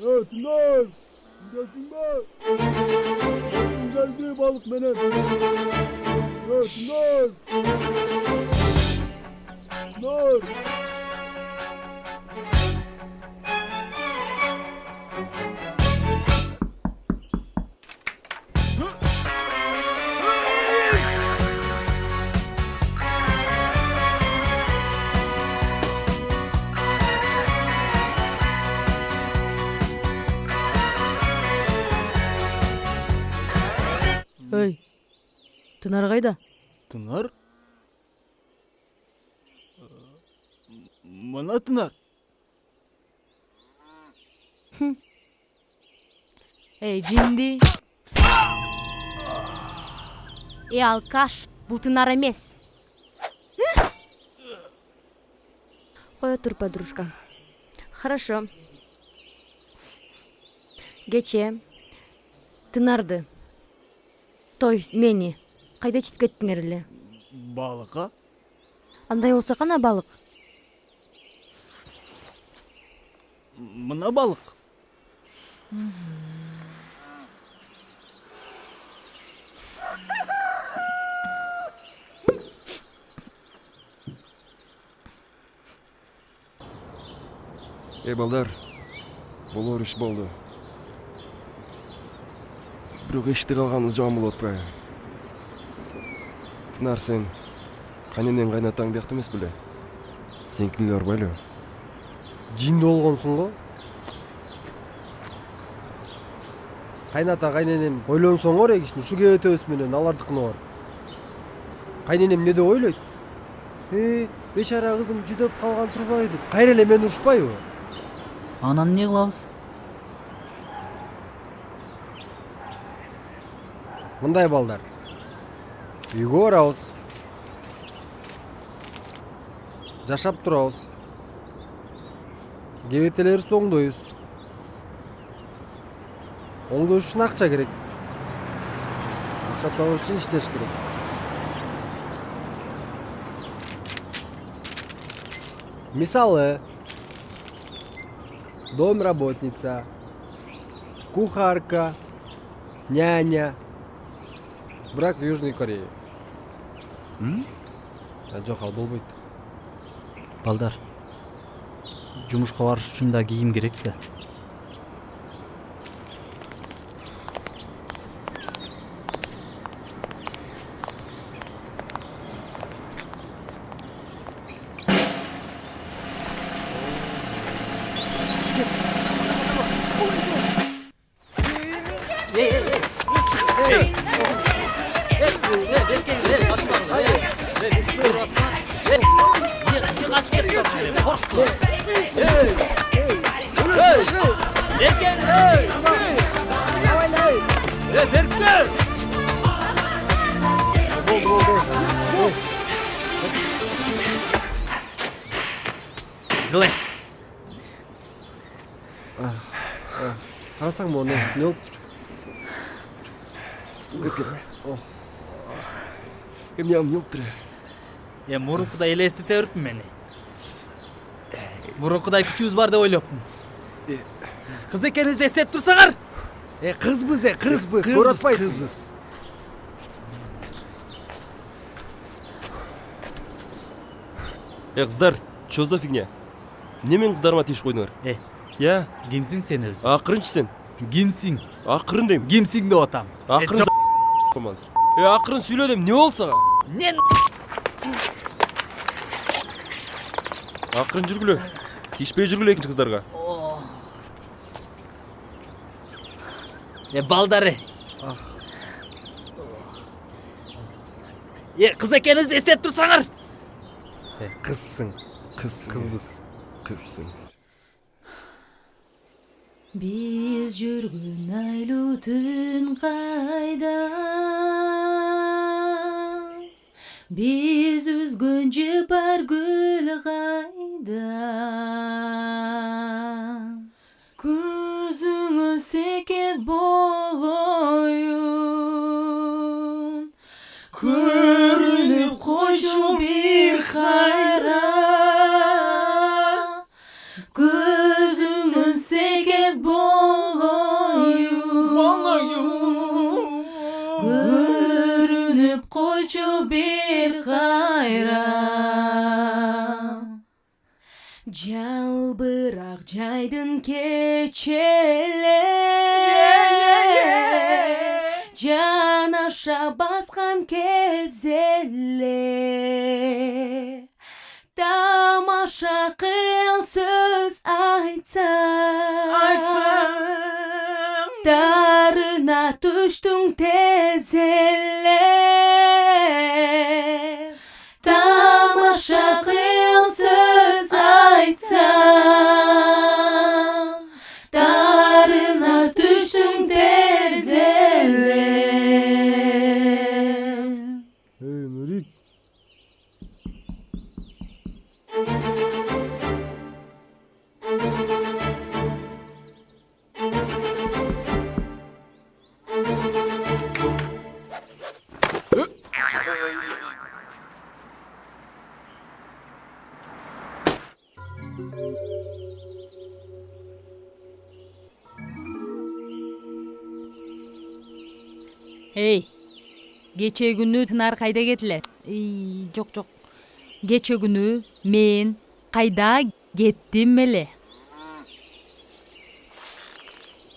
Тынар! Үндесиңби? Geldi balık benim. Tınar! Tınar! Эй, Тынар кайда? Тынар? Мына Тынар. Эй, жинди. Алкаш, бул Тынар эмес. Кое тур, подружка. Хорошо. Кече Тынарды, то есть мени, кайда чытып кеттиңер эле? Балыкка? Андай болсо кана балык? Мына балык. Балдар, болор иш болду. Бирок эшти калганыбыз жаман болуп атпайбы? Тынар, сен кайненең кайнатаң биякта эмес беле? Сеникилер барбайлы? Жинди болгонсуң го? Кайната кайненем ойлонсоңор эгични ушу кебетебиз менен алардыкына бар. Кайненем эмне деп ойлойт? Бечара кызым жүдөп калган турбайбы? Кайра эле мени урушпайбы? Анан эмне кылабыз? Мындай балдар. Үйгө барабыз. Жашап турабыз. Кебетелерибизди оңдойбуз. Оңдош үчүн акча керек. Акча табыш үчүн иштеш керек. Мисалы, домработница, кухарка, няня. Брак в Южной Корее. Жок, ал болбойт. Балдар, жумушка барыш үчүн да кийим керек да. жылай. Карасаң мону не болуптур? Эмне не болуптур? Мурункудай элестете бериппин мени. Мурункудай күчүбүз бар деп ойлоптум. Кыз экенибизди эстеп турсаңар. Кызбыз, кызбыз. Көрүп атпайсызбыз. Кыздар, чё за фигня? Эмне менин кыздарыма тийип койдуңар? Я, Кимсиң сен өзү? Акырынчы сен. Кимсиң? Акырын дейм. Кимсиң деп атам. Акырын азыр. Акырын сүйлө дейм, эмне болду сага? Мен Акырын жүргүлө. Тишпей жүргүлө экинчи кыздарга. Балдары. Кыз экенибизди эстеп турсаңар. Кызсың. Кызбыз. Кызсың. Биз жүргөн айлуу түн кайда? Биз үзгөн жыпар гүл кайда? Көзүңө секет болоюн, көрүнүп койчу бир кайра. Көзүңө секет болоюн, көрүнүп койчу бир кайра. Жалбырак жайдын кечеле, жанаша баскан кезеле, тамаша кыл сөз айтсаң, дарына түштүң тез эле, тамаша кыл сөз айтсаң, дарына түштүң тез эле. Нурик. Эй, кече күнү Тынар кайда кетиле? Жок. Кече күнү мен кайда кеттим эле?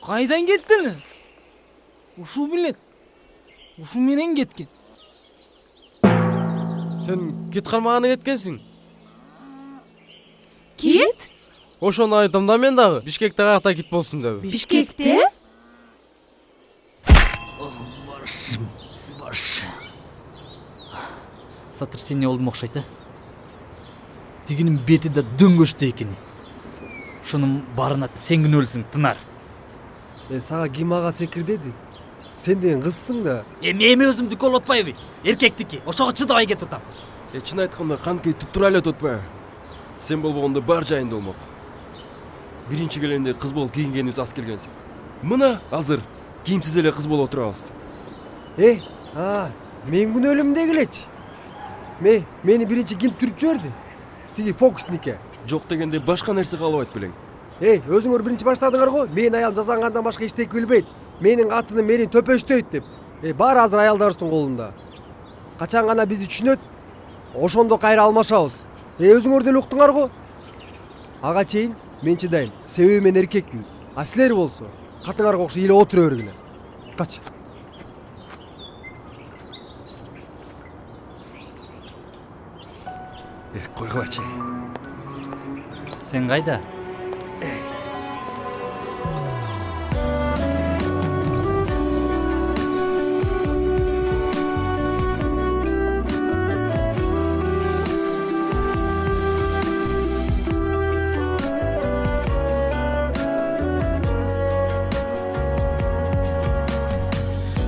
Кайдан кеттиң? Ушу билет. Ушу менен кеткен. Сен кит кармаганы кеткенсиң. Кит? Ошону айтам да мен дагы. Бишкекте каякта кит болсун деп. Бишкекте? Баш. Сатыр сен не болдум окшойт, а? Тигинин бети да дөңгөчтөй экен. Ошонун барына сен күнөөлүсүң, Тынар. Сага ким ага секир деди? Сен деген кызсың да. Эми өзүмдү кол отпайбы? Эркектики. Ошого чыдабай кетип атам. Чын айтканда канкей туптура эле отпайбы? Сен болбогондо бар жайында болмок. Биринчи келгенде кыз болуп кийингенибиз аз келгенсиң. Мына азыр кийимсиз эле кыз болуп отурабыз. Мен күнөөлүм дегилечи. Мени биринчи ким түрүп жиберди? Тиги фокуснике. Жок дегенде башка нерсе каалабайт белең. Өзүңөр биринчи баштадыңар го. Менин аялым жасагандан башка эчтеке билбейт. Менин катыным мени төпөштөйт деп. Баары азыр аялдарыбыздын колунда. Качан гана бизди түшүнөт, ошондо кайра алмашабыз. Өзүңөр деле уктуңар го. Ага чейин мен чыдайм. Себеби мен эркекмин. А силер болсо катыңарга окшоп эле отура бергиле. Кач. Койгулачы. Сен кайда?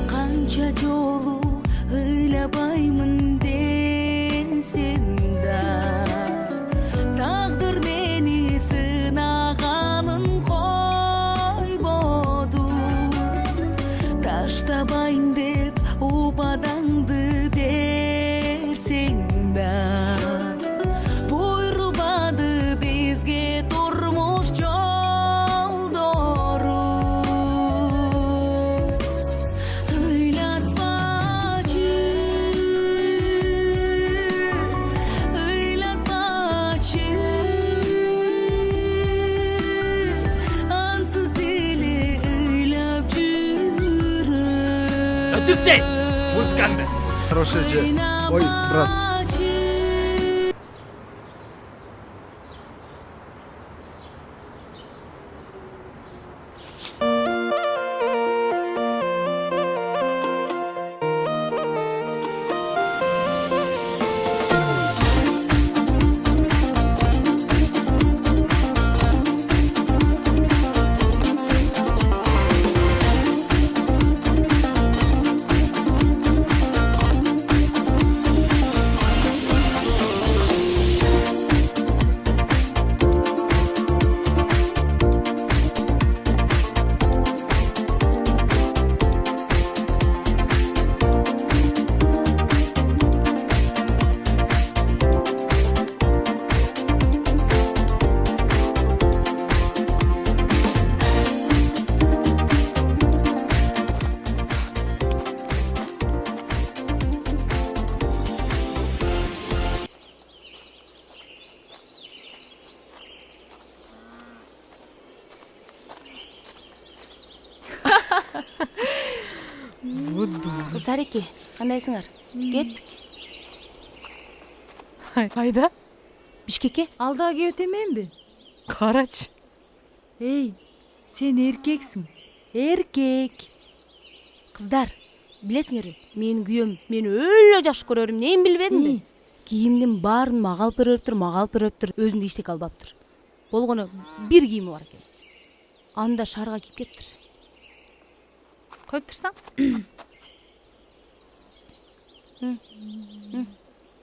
Канча жолу ыйлабаймын десем да, тагдыр мени болайын деп убадаңды берсең да буйрубады бизге турмуш жолдору. Ыйлатпачы ансыз деле ыйлап жүрөм. Өчүрчей музыканды. Хороший же. Ой, брат. Кыздар эки, кандайсыңар? Кеттик. Кайда? Бишкекке? Алдыга кеп өтөмөнбү? Карачы. Эй, сен эркексиң. Эркек. Кыздар, билесиңерби? Менин күйөөм мени өлө жакшы көрөрүм, нейин билбедимби? Кийимдин баарын мага алып бериптир, өзүндө иштек албаптыр. Болгону бир кийими бар экен. Аны да шаарга кийип кептир. Коюп турсаң?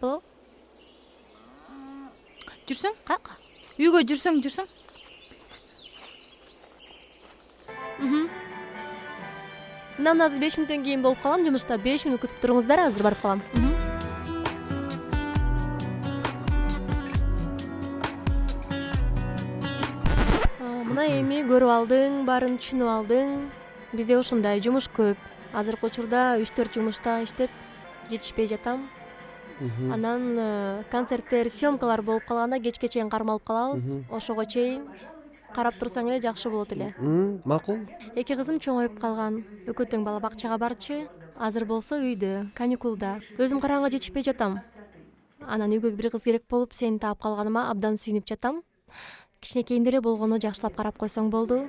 Болобу? Жүрсөң? Каяка? Үйгө жүрсөң. Мына азыр 5 мүнөттөн кийин болуп калам, жумушта 5 мүнөт күтүп туруңуздар, азыр барып калам. Мына эми көрүп алдың, баарын түшүнүп алдың. Бизде ушундай жумуш көп. Азыркы учурда 3-4 жумушта иштеп жетишпей жатам. Анан концерттер, съемкалар болуп калганда кечке чейин кармалып калабыз. Ошого чейин карап турсаң эле жакшы болот эле. Макул. Эки кызым чоңоюп калган. Экөөтөң бала бакчага барчы. Азыр болсо үйдө, каникулда. Өзүм караганга жетишпей жатам. Анан үйгө бир кыз керек болуп, сени таап калганыма абдан сүйүнүп жатам. Кичинекейинде эле болгону жакшылап карап койсоң болду.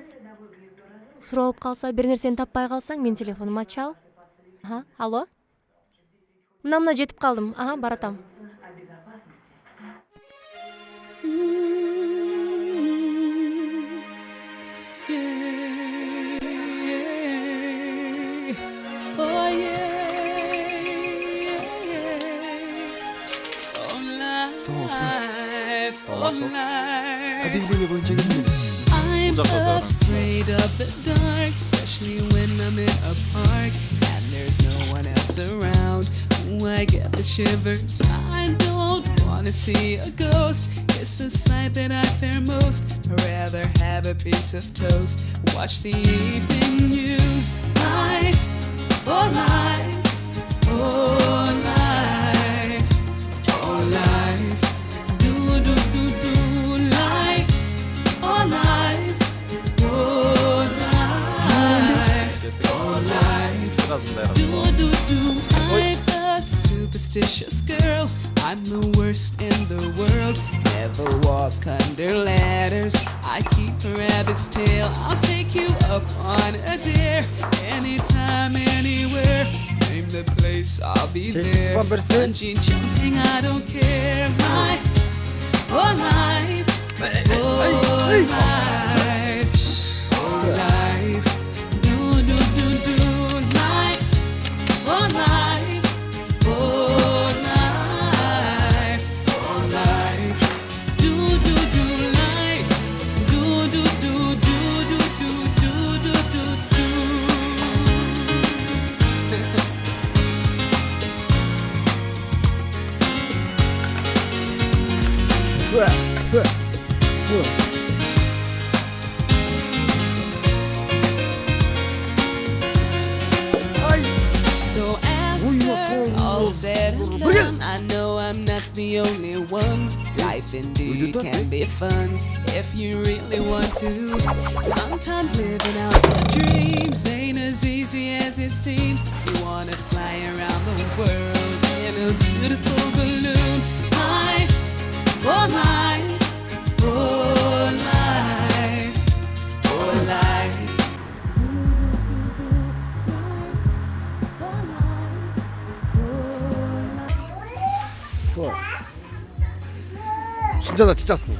Суралып калса, бир нерсени таппай калсаң, менин телефонума чал. Алло? Мына жетип калдым. Баратам. I'm afraid of the dark, especially when I'm in a park and there's no one else around. Ooh, I get the shivers. I don't wanna see a ghost. It's the sight that I fear most. I'd rather have a piece of toast. Watch the evening news. Life, oh life, oh life, oh life. Do do do do life, oh life, oh life, oh life. Do do do. I'm a superstitious girl. I'm the worst in the world. Never walk under ladders. I keep a rabbit's tail. I'll take you up on a dare. Anytime, anywhere. Name the place, I'll be there. Bungee jumping, I don't care. My whole life, oh life, oh life. Do do do do life, oh life, oh life, oh life. Do do do life, do do do do do do do do do do. So after all said and done, I know I'm not the only one. Life indeed can be fun if you really want to. Sometimes living out your dreams ain't as easy as it seems. You wanna fly around the world in a beautiful balloon. Life, oh life, oh life, oh life. 진짜 나 진짜 쓰고.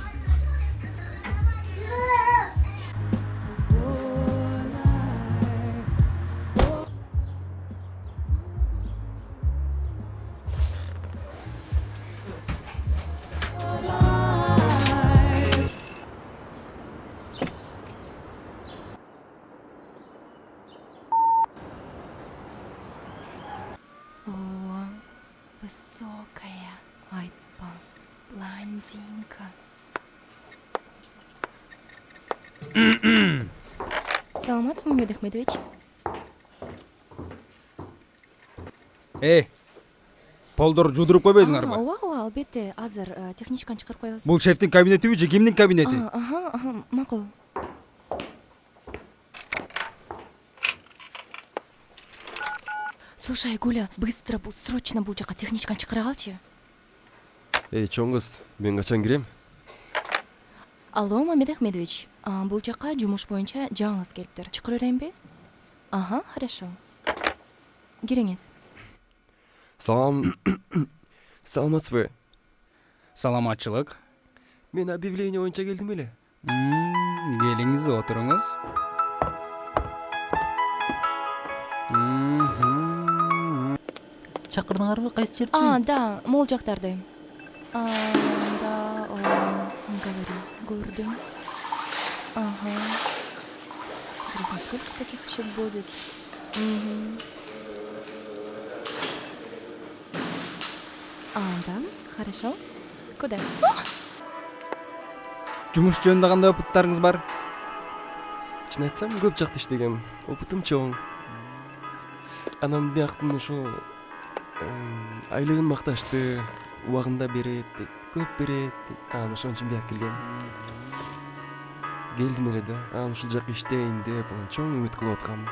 Высокая, айпа, блондинка. саламатсызбы Мамед Ахмедович? Полдор жудуруп койбойсуңарбы? ооба албетте, азыр техничканы чыгарып коебуз. Бул шефтин кабинетиби же кимдин кабинети? Макул. Слушай, Гуля, быстро срочно бул жака техничканы чыгара калчы. чоң кыз, мен качан кирем? Алло, Мамед Ахмедович, бул жака жумуш боюнча жаңыңыз келиптир. Чыгара берейинби? Хорошо. Кириңиз. Саламатсызбы? Саламатчылык. Мен объявление боюнча келдим эле. Келиңиз, отуруңуз. Чакырдыңарбы, кайсы жерде? Да, могул жактарды. Да, говори, көрдүм. Интересно, сколько таких еще будет? Да, хорошо. Куда? Жумуш жөнүндө кандай опыттарыңыз бар? Чын айтсам, көп жакта иштегем. Опытым чоң. Анам бияктын ошо айлыгын макташты, убагында берет, көп берет. Ошон үчүн бияк келгем. Келдим эле да. Ушул жака иштейин деп, чоң үмүт кылып аткам.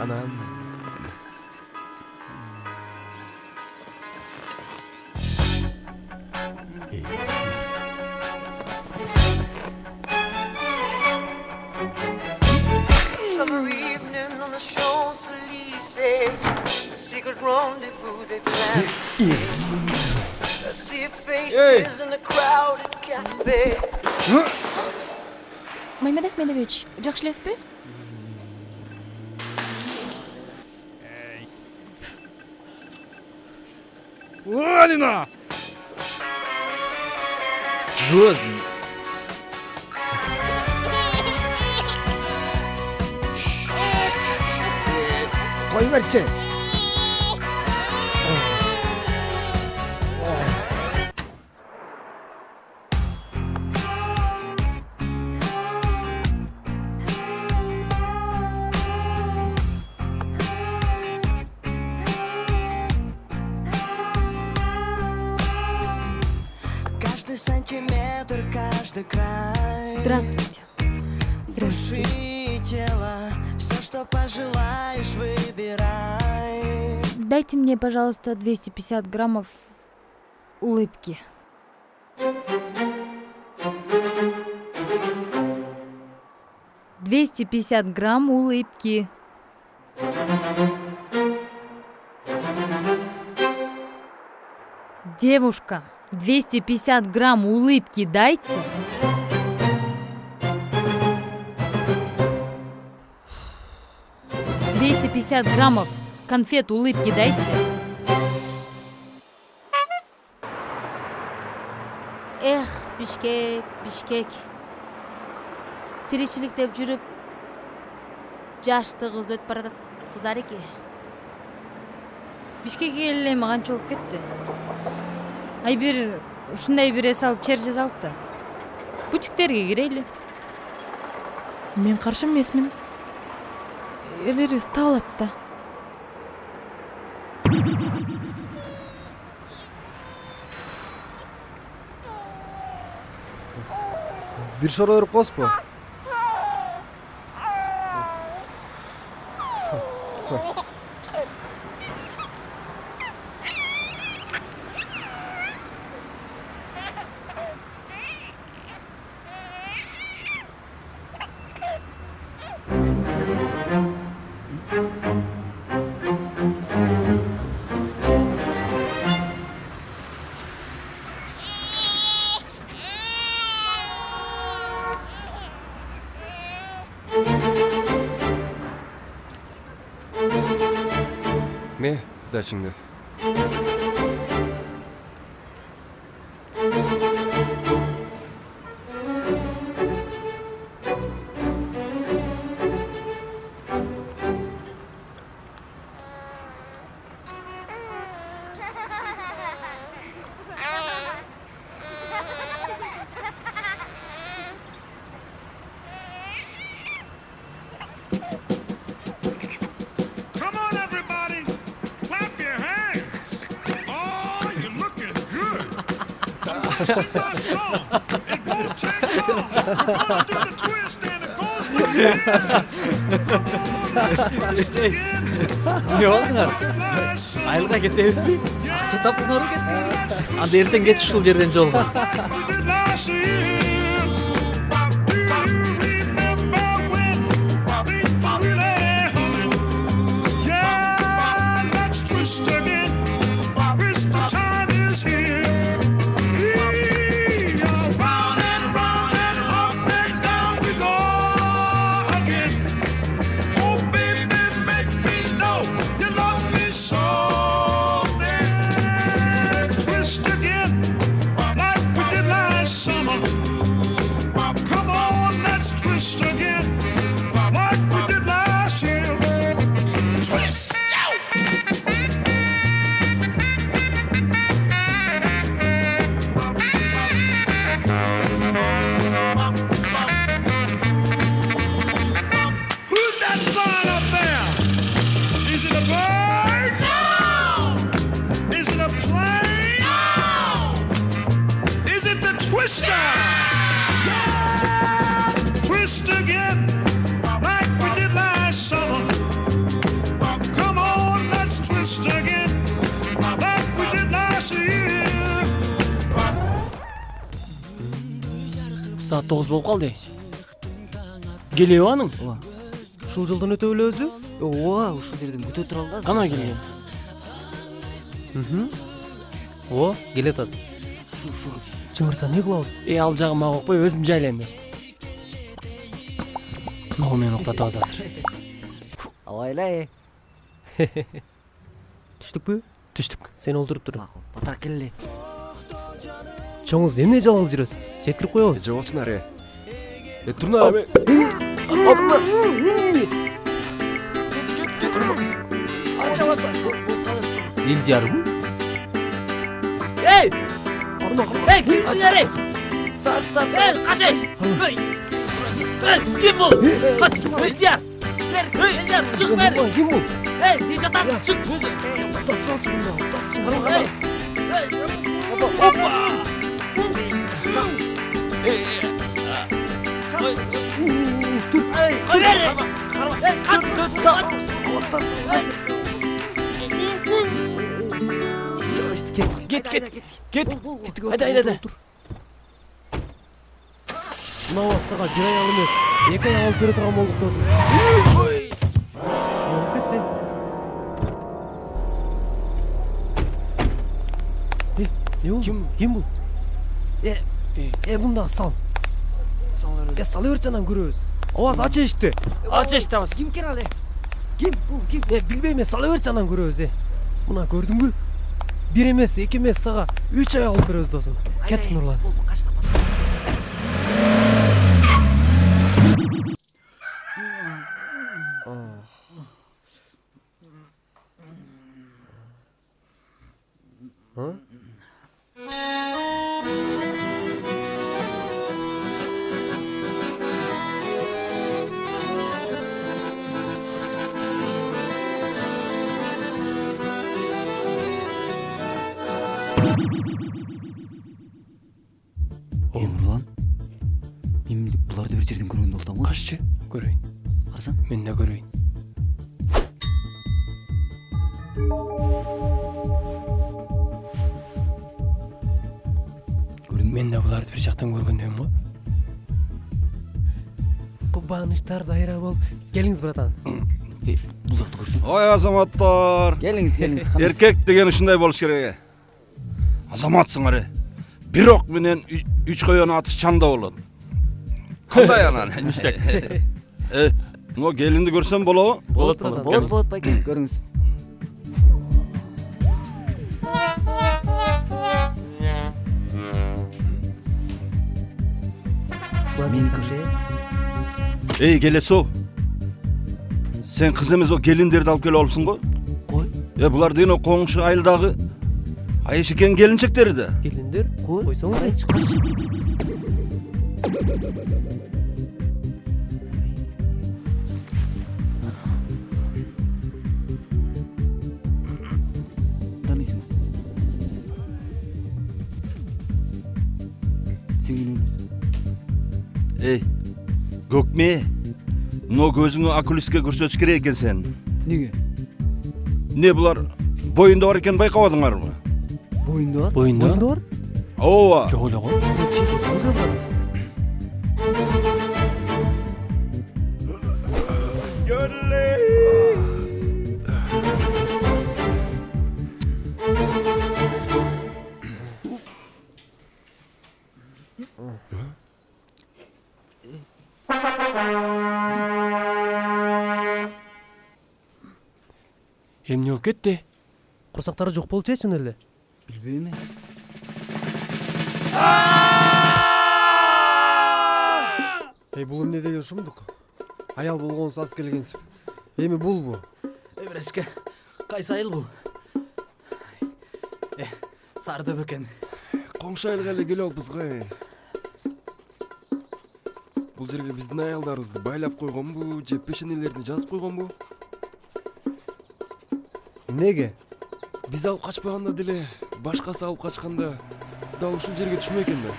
Анан Summer evening on the Champs-Élysées, a secret rendezvous they planned. I see your faces in a crowded cafe. Мамед Ахмедович, жакшы элесизби? Алина! Жуазин. Кой берчи. Каждый сантиметр, каждый край. Здравствуйте. Души и тела, все, что пожелаешь, выбирай. Дайте мне, пожалуйста, 250 граммов улыбки. «250 грамм улыбки». Девушка, 250 грамм улыбки дайте. «250 граммов конфет улыбки дайте». Бишкек. Тиричилик деп жүрүп, жашты кыз өтүп баратат кыздар эки. Бишкекке эле канча болуп кетти. Ай бир ушундай бир эс алып чер жазалык да. бутиктерге кирели. Мен каршы эмесмин. Эрлерибиз табылат да. Бир шора өрүп коспу. Не, сдачыңды. Come on, everybody, clap your hands. Oh, you're looking good. Sing my song. It won't take long. We're gonna do the twist and it goes like this. Come on, let's twist again. Не болдуңар? Айылга кетебизби? Акча таптыңарбы кетпейби? Анда эртең кеч ушул жерден жолугабыз. We did last year. Do you remember when things really happened? Yeah, let's twist again. Twist the time is here. Round and round and up and down we go again. Oh baby, make me know you love me so. Let's twist again like we did last summer. Come on, let's twist again like we did last year. Twist! Who's that flying up there? Is it a bird? No! Is it a plane? No! Is it the twister? Yeah! Twist again like we did last summer. Come on, let's twist again like we did last year. Saat 9 болуп калды. Келеби аның? Ушул жолдон өтө эле өзү? Ооба, ушул жерден өтө тура алды. Кана келген? О, келе атат. Чыңырса не кылабыз? Ал жагы мага окпой, өзүм жайлайм. Могу мени уктатабыз азыр. Алайла. Түштүкпү? Түштүк. Сен олтуруп тур. Батак келе. Чоңуз эмне жалгыз жүрөсүз? Жеткирип коебуз. Жогочун аре. Турна. Ил жарым. Эй! Эй, кимсиңер? Эй, качай! Эй, ким бул? Кач, Элдияр! Элдияр, чык бери! Ким бул? Эй, не жатасың? Чык! Эй! Опа! Кой бери! Эй, Кет. Айда. Мына сага бир аял эмес, эки аял алып бере турган болдук досум. Не болуп кетти? Не болду? Ким бул? Мында сал. Салы берчи анан көрөбүз. Аваз ач эшикти. Ач эшикти аваз. Ким кире але? Ким? Билбейм, салы берчи анан көрөбүз. Мына көрдүңбү? Бир эмес, эки эмес, сага 3 аял алып беребиз досум. Кеттик Нурлан. Нурлан, мен буларды бир жерден көргөндөй болдум го. Кашчы, көрөйүн. Карасаң? Мен да көрөйүн. Мен да буларды бир жактан көргөндөйм го. Багыныштар дайра бол. Келиңиз, братан. Бул жакты көрсөң. Ой, азаматтар. Келиңиз. Эркек деген ушундай болуш керек. Азаматсыңар. Бирок менен 3 коён атыш чанда болот. Кандай анан? Но келинди көрсөм болобу? Болот, байке, көрүңүз. Меники ше. Эй, келесо. Сен кыз эмес, о келиндерди алып келип алыпсың го? Кой. Булар деген коңшу айылдагы Айшекенин келинчектери да. Келиндер, койсоңуз. Каш. Танисың. Сен келиңиз. Эй, Көкме. Но көзүңү окулистке көрсөтүш керек экен сен. Неге? Не булар боюнда бар экенин байкабадыңарбы? Боюнда бар? Боюнда бар? Ооба. Жок эле го. Эмне болуп кетти? Курсактары жок болчу чын эле. Билбейм. Бул эмне деген шумдук? Аял болгонсуз аз келгенсиз. Эми булбу? Бирашка, кайсы айыл бул? Сарды бекен. Коңшу айылга эле келип алыппыз го. Бул жерге биздин аялдарыбызды байлап койгонбу, же пешенелерин жазып койгонбу? Неге? Биз алып качпаганда деле, башкасы алып качканда дал ушул жерге түшмөк экен да.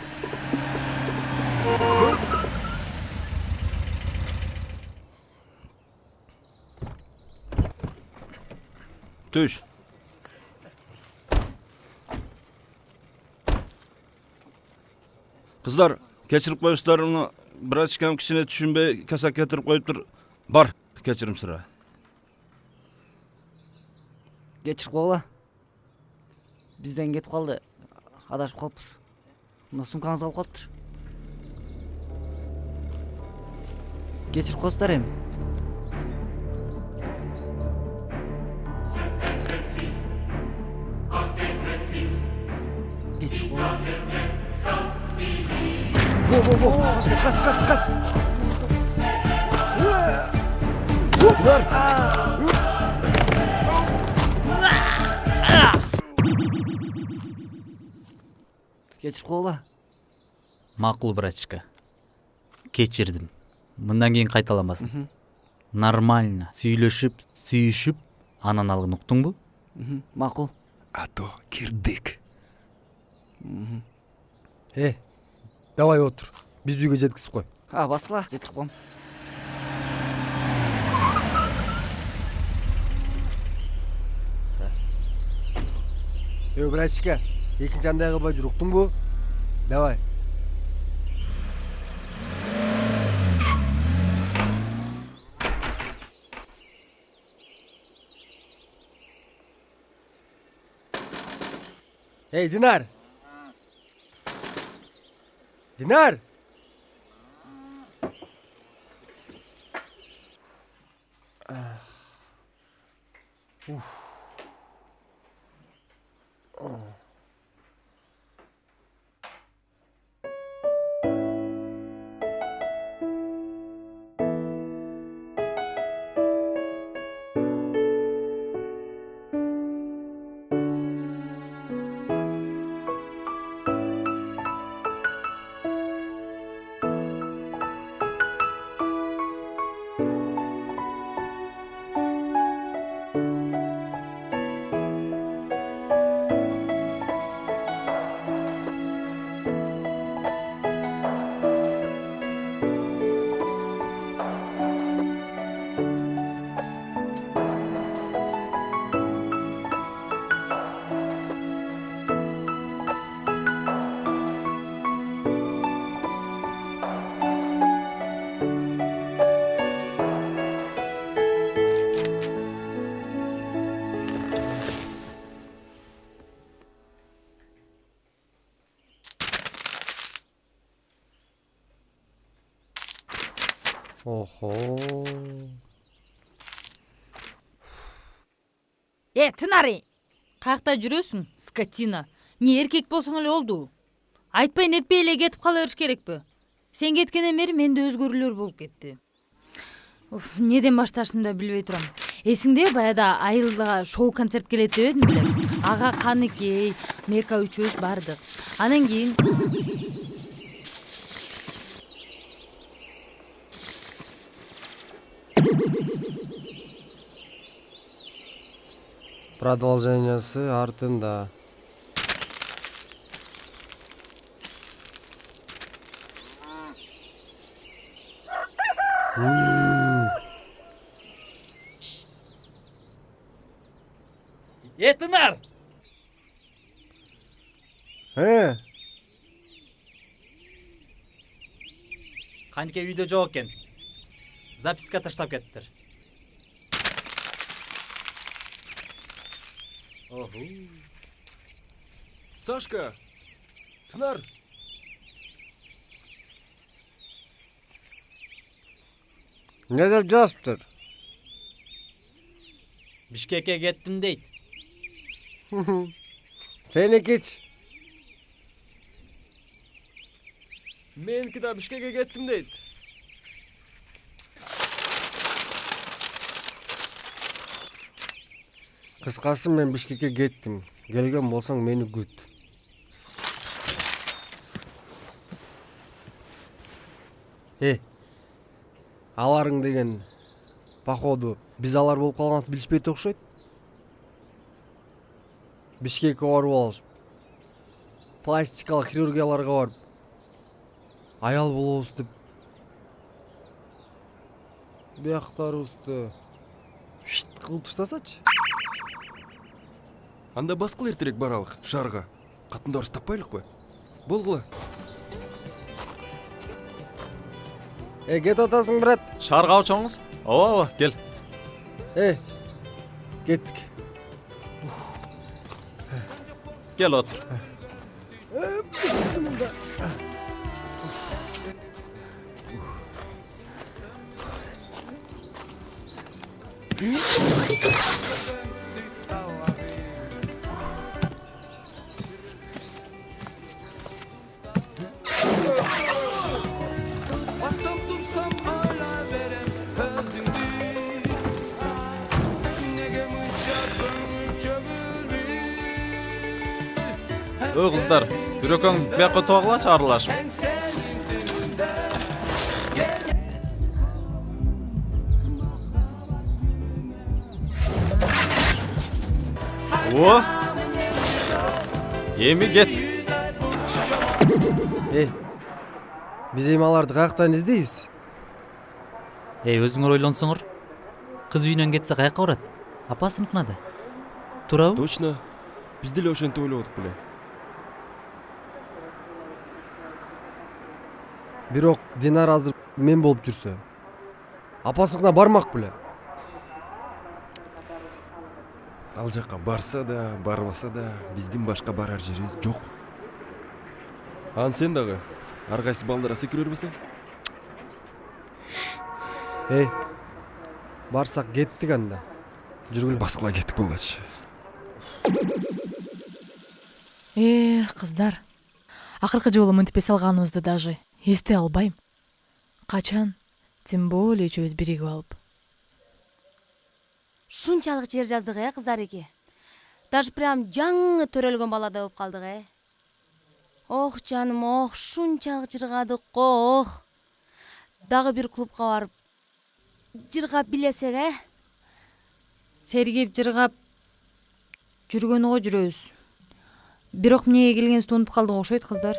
Түш. Кыздар, кечирип коюңуздар, брачкам кичине түшүнбөй касак кетирип коюптур. Бар, кечирим сура. Кечирип койгула. Бизден кетип калды. Адашып калыппыз. Мына сумкаңызды алып калыптыр. Кечирип коесуздар эми. Кечирип койгула. Кач. Кечирип койгула. Макул, брачка. Кечирдим. Мындан кийин кайталамасын. Нормально сүйлөшүп, сүйүшүп, анан алгын, уктуңбу? Макул. А то кирдик. Давай отур. Бизди үйгө жеткизип кой. Баскыла, жетип коем. Брачка, экинчи андай кылбай жүр, уктуңбу? Давай. Эй, Динар! Динар! Охо. Тынари, каякта жүрөсүң, скотина? Не эркек болсоң эле болду. Айтпай нетпей эле кетип кала бериш керекпи? Сен кеткенден бери менде өзгөрүүлөр болуп кетти. Неден башташымды да билбей турам. Эсиңде баягыда айылга шоу концерт келет дебедим беле? Ага Каныкей, Мека үчөөбүз бардык. Анан кийин Продолжениясы артында. Тынар! Каныке үйдө жок экен. Записка таштап кеттир. Сашка! Тынар! Не деп жазыптыр? Бишкекке кеттим дейт. Сеникич. Меники да Бишкекке кеттим дейт. Кыскасы мен Бишкекке кеттим. Келген болсоң мени күт. Аларың деген походу биз алар болуп калганыбызды билишпейт окшойт. Бишкекке барып алышып, пластикалык хирургияларга барып, аял болобуз деп бияктарыбызды кылып таштасачы. Анда баскыл эртерээк баралык шаарга. Катындарыбызды таппайлыкпы? Болгула. Кет атасың, брат. Шаарга учуңуз? Ооба, кел. Кеттик. Кел отур. Кыздар, жүрөкөң бияққа тоғылашы аралашып. О! Эми кет. Биз эми аларды каяктан издейбиз? Өзүңөр ойлонсоңор. Кыз үйүнөн кетсе каяка барат? Апасыныкына да. Туурабы? Точно. Биз деле ошентип ойлодук беле. Бирок Динар азыр мен болуп жүрсө, апасыныкына бармак беле. Ал жакка барса да, барбаса да, биздин башка барар жерибиз жок. Ан сен дагы ар кайсы балдара секире бербесең? Барсак кеттик анда. Жүргүлө. Баскыла кеттик болгачы. Кыздар. Акыркы жолу мынтип эс алганыбызды даже эстей албайм. Качан? Тем более үчөөбүз биригип алып. Шунчалык жер жаздык, кыздар эки. Даже прям жаңы төрөлгөн баладай болуп калдык, Ох, жаным, ох, шунчалык жыргадык го, ох. Дагы бир клубка барып жыргап билесек, Сергеп жыргап жүргөнү го жүрөбүз. Бирок эмнеге келгенибизди унутуп калдык окшойт, кыздар.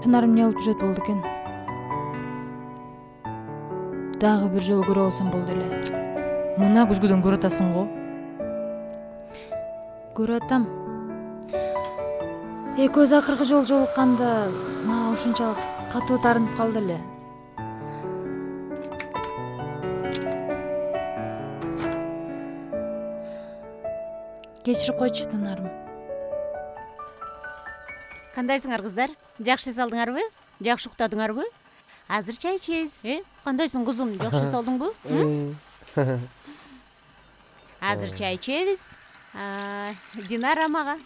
Тынар эмне болуп жүрөт болду экен? Дагы бир жолу көрө алсам болду эле. Мына күзгүдөн көрө атасың го. Көрө атам. Экөөбүз акыркы жолу жолукканда мага ушунчалык катуу таарынып калды эле. Кечирип койчу, Тынарым. Кандайсыңар, кыздар? Жакшы эс алдыңарбы? Жакшы уктадыңарбы? Азыр чай ичебиз. Кандайсың кызым? Жакшы салдыңбы? Азыр чай ичебиз. Динара мага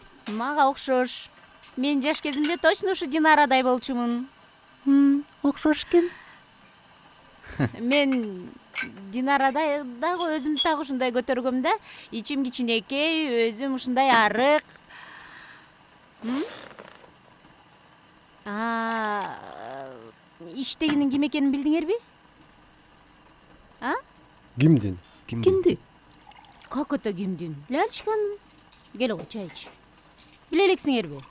окшош. Мен жаш кезимде точно ушу Динарадай болчумун. Окшош экен. Мен Динарадай дагы өзүм так ушундай көтөргөм да. Ичим кичинекей, өзүм ушундай арык. Иштегенин ким экенин билдиңерби? Кимдин? Кимди? Как это кимдин? Лялечканын. Кел ой, чай ич. Биле элексиңерби?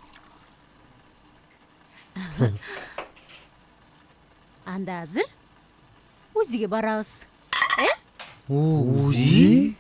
Анда азыр УЗИге барабыз. УЗИ?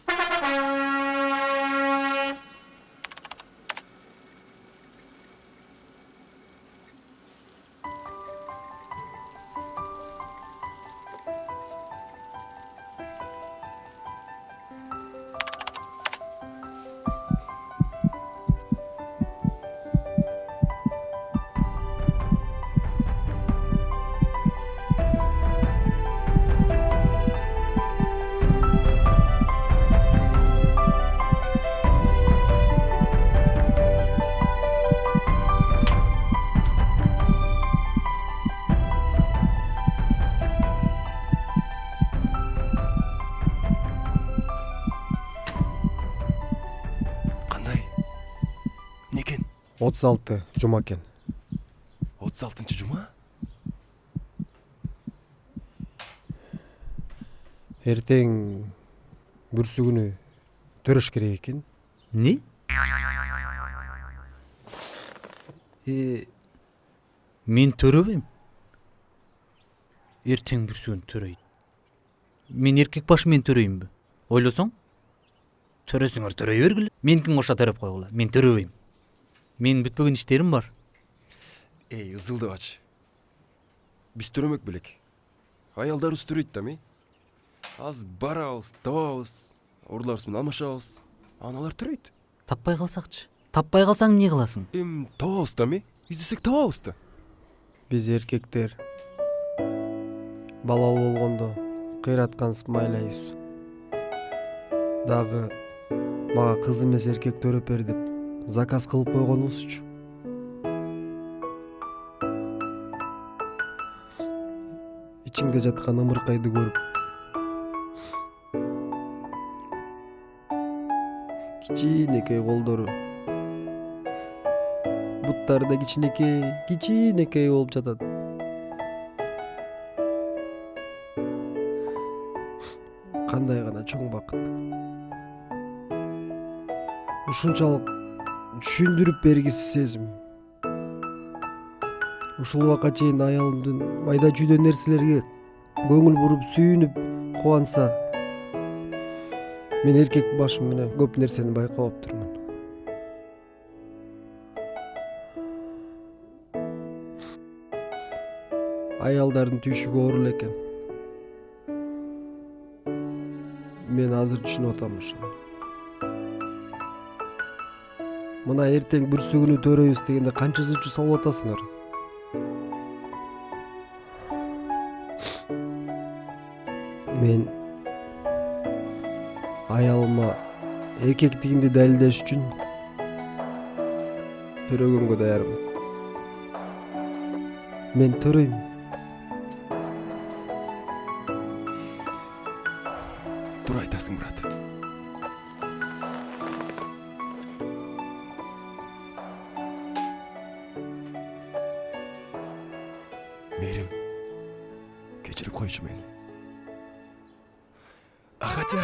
Кандай? Некен? 36 жума экен. 36 жума? Эртең бүрсү күнү төрөш керек экен. Не? Мен төрөбөйм. Эртең бүрсүгүн төрөйт. Мен эркек башы мен төрөйүмбү? Ойлосоң? Төрөсүңөр төрөй бергиле. Меникин кошо төрөп койгула. Мен төрөбөйм. Менин бүтпөгөн иштерим бар. Ызылдабач. Биз төрөмөк белек. Аялдарыбыз төрөйт да, Аз барабыз, табабыз, орларыбыз менен алмашабыз. Аналар төрөйт. Таппай калсакчы? Таппай калсаң эмне кыласың? Табабыз да, Издесек табабыз да. Биз эркектер балалуу болгондо кыйраткан смайлайбыз. Дагы мага кыз эмес эркек төрөп бер деп заказ кылып койгонубузчу. Ичимде жаткан ымыркайды көрүп кичинекей колдору, буттары да кичинекей болуп жатат. Кандай гана чоң бакыт. Ушунчалык түшүндүрүп бергисиз сезим. Ушул убакка чейин аялымдын майда чүйдө нерселерге көңүл буруп, сүйүнүп, кубанса, мен эркек башым менен көп нерсени байкап турмун. Аялдардын түйшүгү оорул экен. Мен азыр түшүнүп атам ушуну. Мына эртең бүрсү күнү төрөйбүз дегенде канча зычу салып атасыңар? Мен аялыма эркектигимди далилдеш үчүн төрөгөнгө даярмын. Мен төрөйм. Туура айтасың, брат. Мээрим, кечирип койчу мени. Хотя,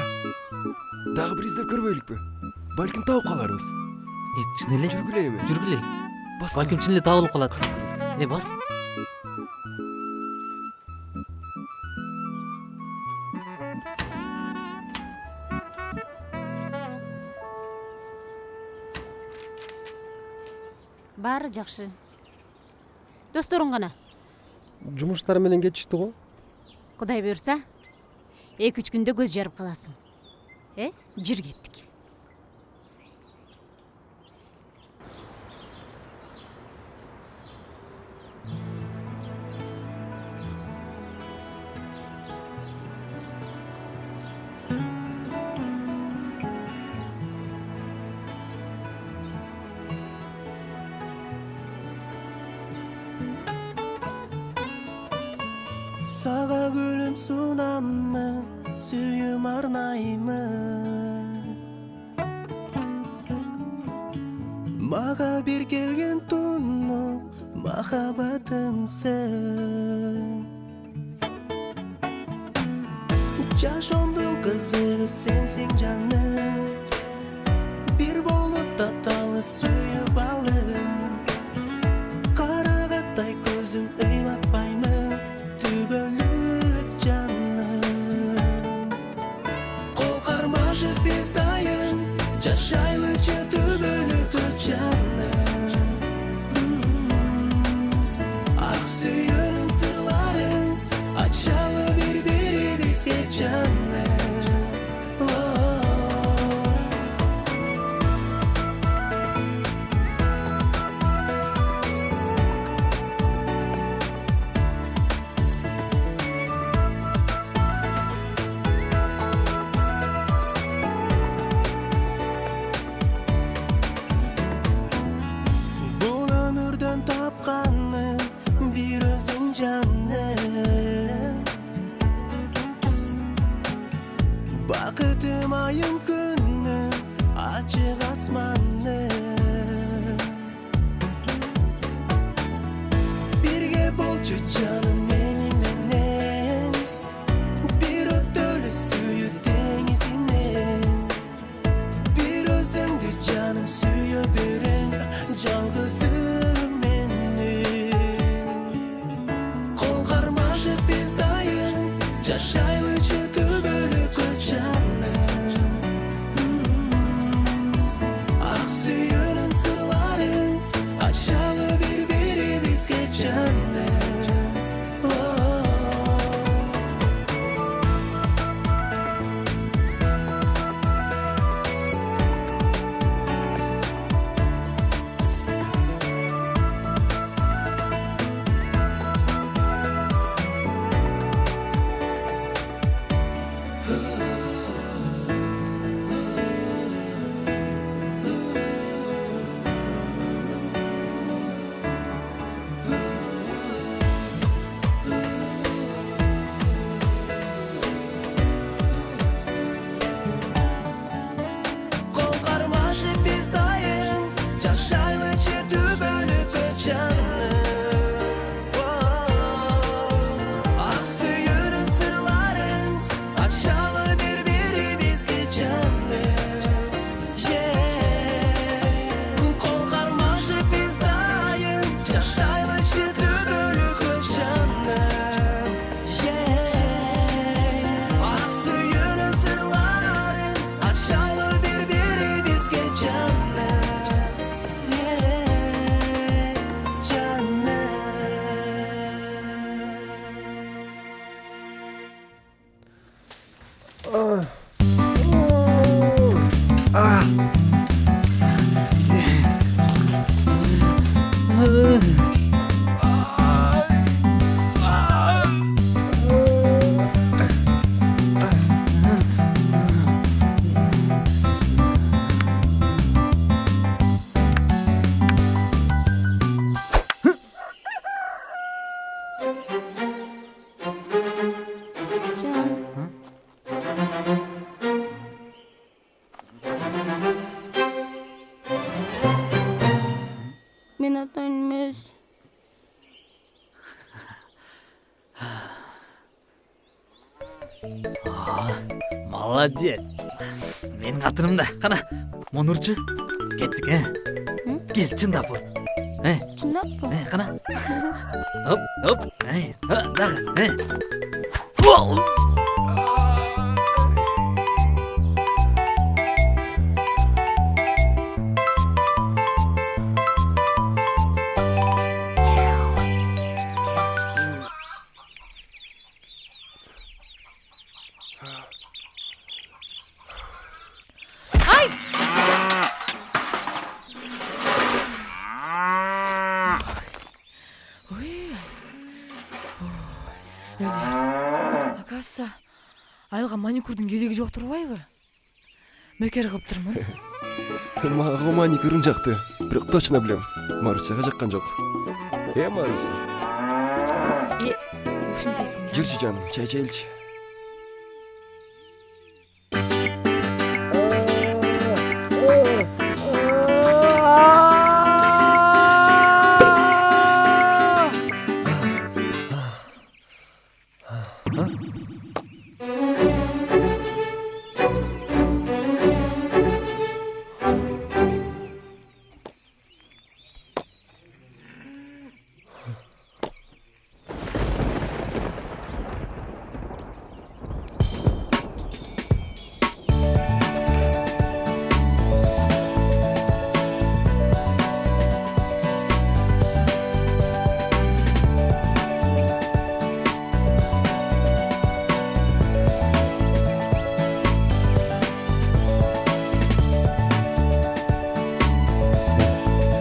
дагы бир издеп көрбөйлүкпү? Балким таап каларбыз. Чын эле? Жүргүлейби? Жүргүлей. Балким чын эле табылып калат. Бас. Баары жакшы. Досторуң гана? Жумуштар менен кетишти го. Кудай буйрса, 2-3 күндө көз жарып каласың. Жир кеттик. сага гүлүм сунаммын, сүйүм арнаймын. Мага бир келген тунук махаббатымсың. Жашоомдун кызыгы сенсиң жаным, бир болуп таталы сүйүп алып. Карагаттай көзүң ыйлатпаймын, түбөлүк жаным. Кол кармашып биз дайым, жашайлычы түбөлүк жаным. Ак сүйүүнүн сырларын ачалы бири-бирибизге жаным. Бул өмүрдөн тапканым бир өзүң жаным. Бакытым айым күнүм, ачык асманым. Бирге болчу жаным менин менен, бир өтөлү сүйүү теңизинен. Бир өзүңдү жаным сүйө берем, жалгызым мени. Кол кармашып биз дайым, жашайлычы түбөлүк жаным. Ак сүйүүнүн сырларын ачалы бири-бирибизге жаным. Кол кармашып биз дайым, жашайлычы түбөлүк жаным. Ак сүйүүнүн сырларын ачалы бири-бирибизге жаным. Кол кармашып биз дайым, жашайлычы түбөлүк жаным. Ак сүйүүнүн сырларын ачалы бири-бирибизге жаным. Мен атайын эмес. Молодец. Менин катырымда. Кана, Монурчу. Кеттик, Кел, чындап ур. Чындаппы? Кана. Оп, оп. Дагы, Акаса, айылга маникюрдун кереги жок турбайбы? Бекер кылыптырмын. Мага маникюрун жакты, бирок точно билем. Марусяга жаккан жок. Маруся. Ушундайсың. жүрчү жаным, чай içeйличи.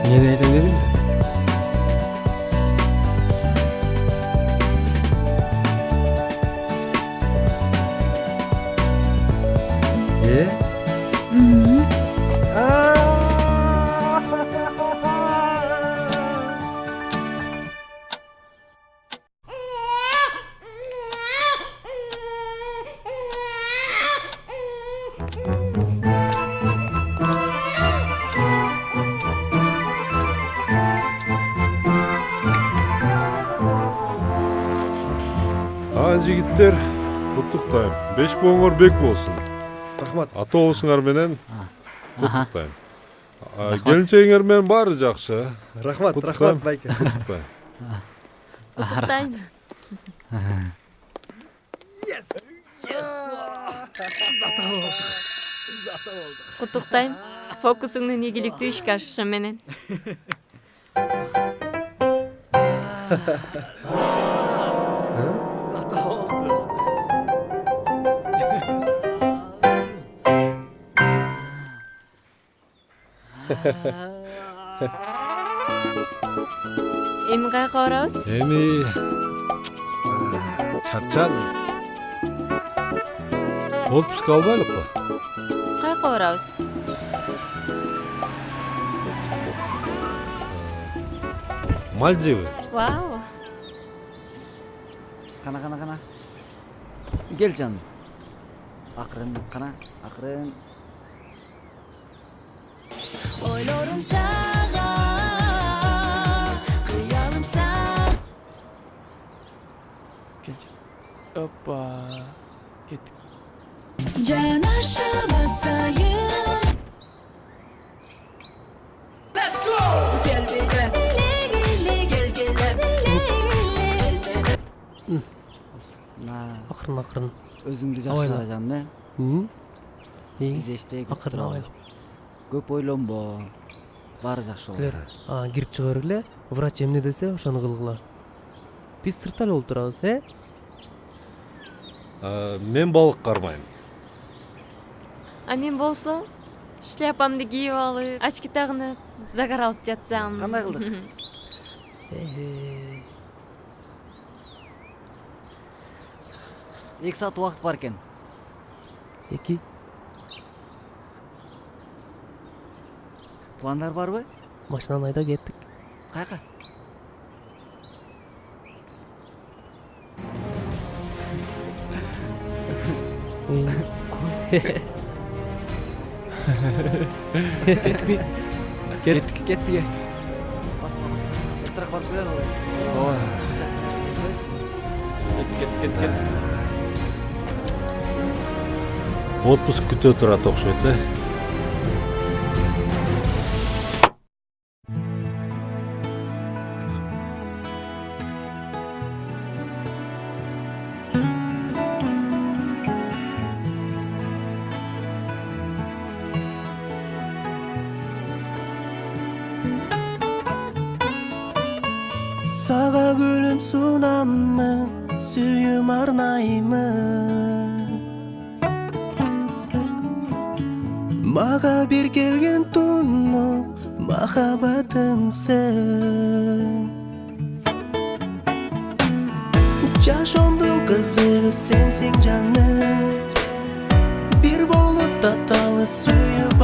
Эмнени айтайын дедиң? Жигиттер, куттуктайм. 5 бооңор бек болсун. Рахмат. Атоосуңар менен куттуктайм. Келинчегиңер менен баары жакшы. Рахмат, рахмат байке. Куттуктайм. Куттуктайм. Куттуктайм. Фокусуңдун ийгиликтүү ишке ашышы менен. Эми каяка барабыз? Эми чарчадым. Отпуск албайлыкпы? Каяка барабыз? Мальдивы. Вау. Кана. Кел жаным. Акырын, кана, акырын. Ойлорум сага, кыялым сага. Келчи. Опа. Кеттик. Жанаша басайын. Let's go. Gel gel. Акырын. Өзүңдү жакшыла жаным, Биз эчтеги акырын абайлап. Көп ойлонбо. Баары жакшы болот. Силер кирип чыга бергиле. Врач эмне десе ошону кылгыла. Биз сыртта эле болуп турабыз, Мен балык кармайм. А мен болсо шляпамды кийип алып, очки тагынып, загар алып жатсам. Кандай кылдык? 2 саат убакыт бар экен. 2. Пландар барбы? Машинаны айдап кеттик. Каяка? Кеттик. Басма. Эртерээк барып келели ой. Кет. Отпуск күтө турат окшойт, Сага гүлүн сунаммын, сүйүм арнаймын. Мага бир келген тунну, махаббатымсың. Жашоомдун кызыгы сенсиң жаным, бир болуп таталы сүйүп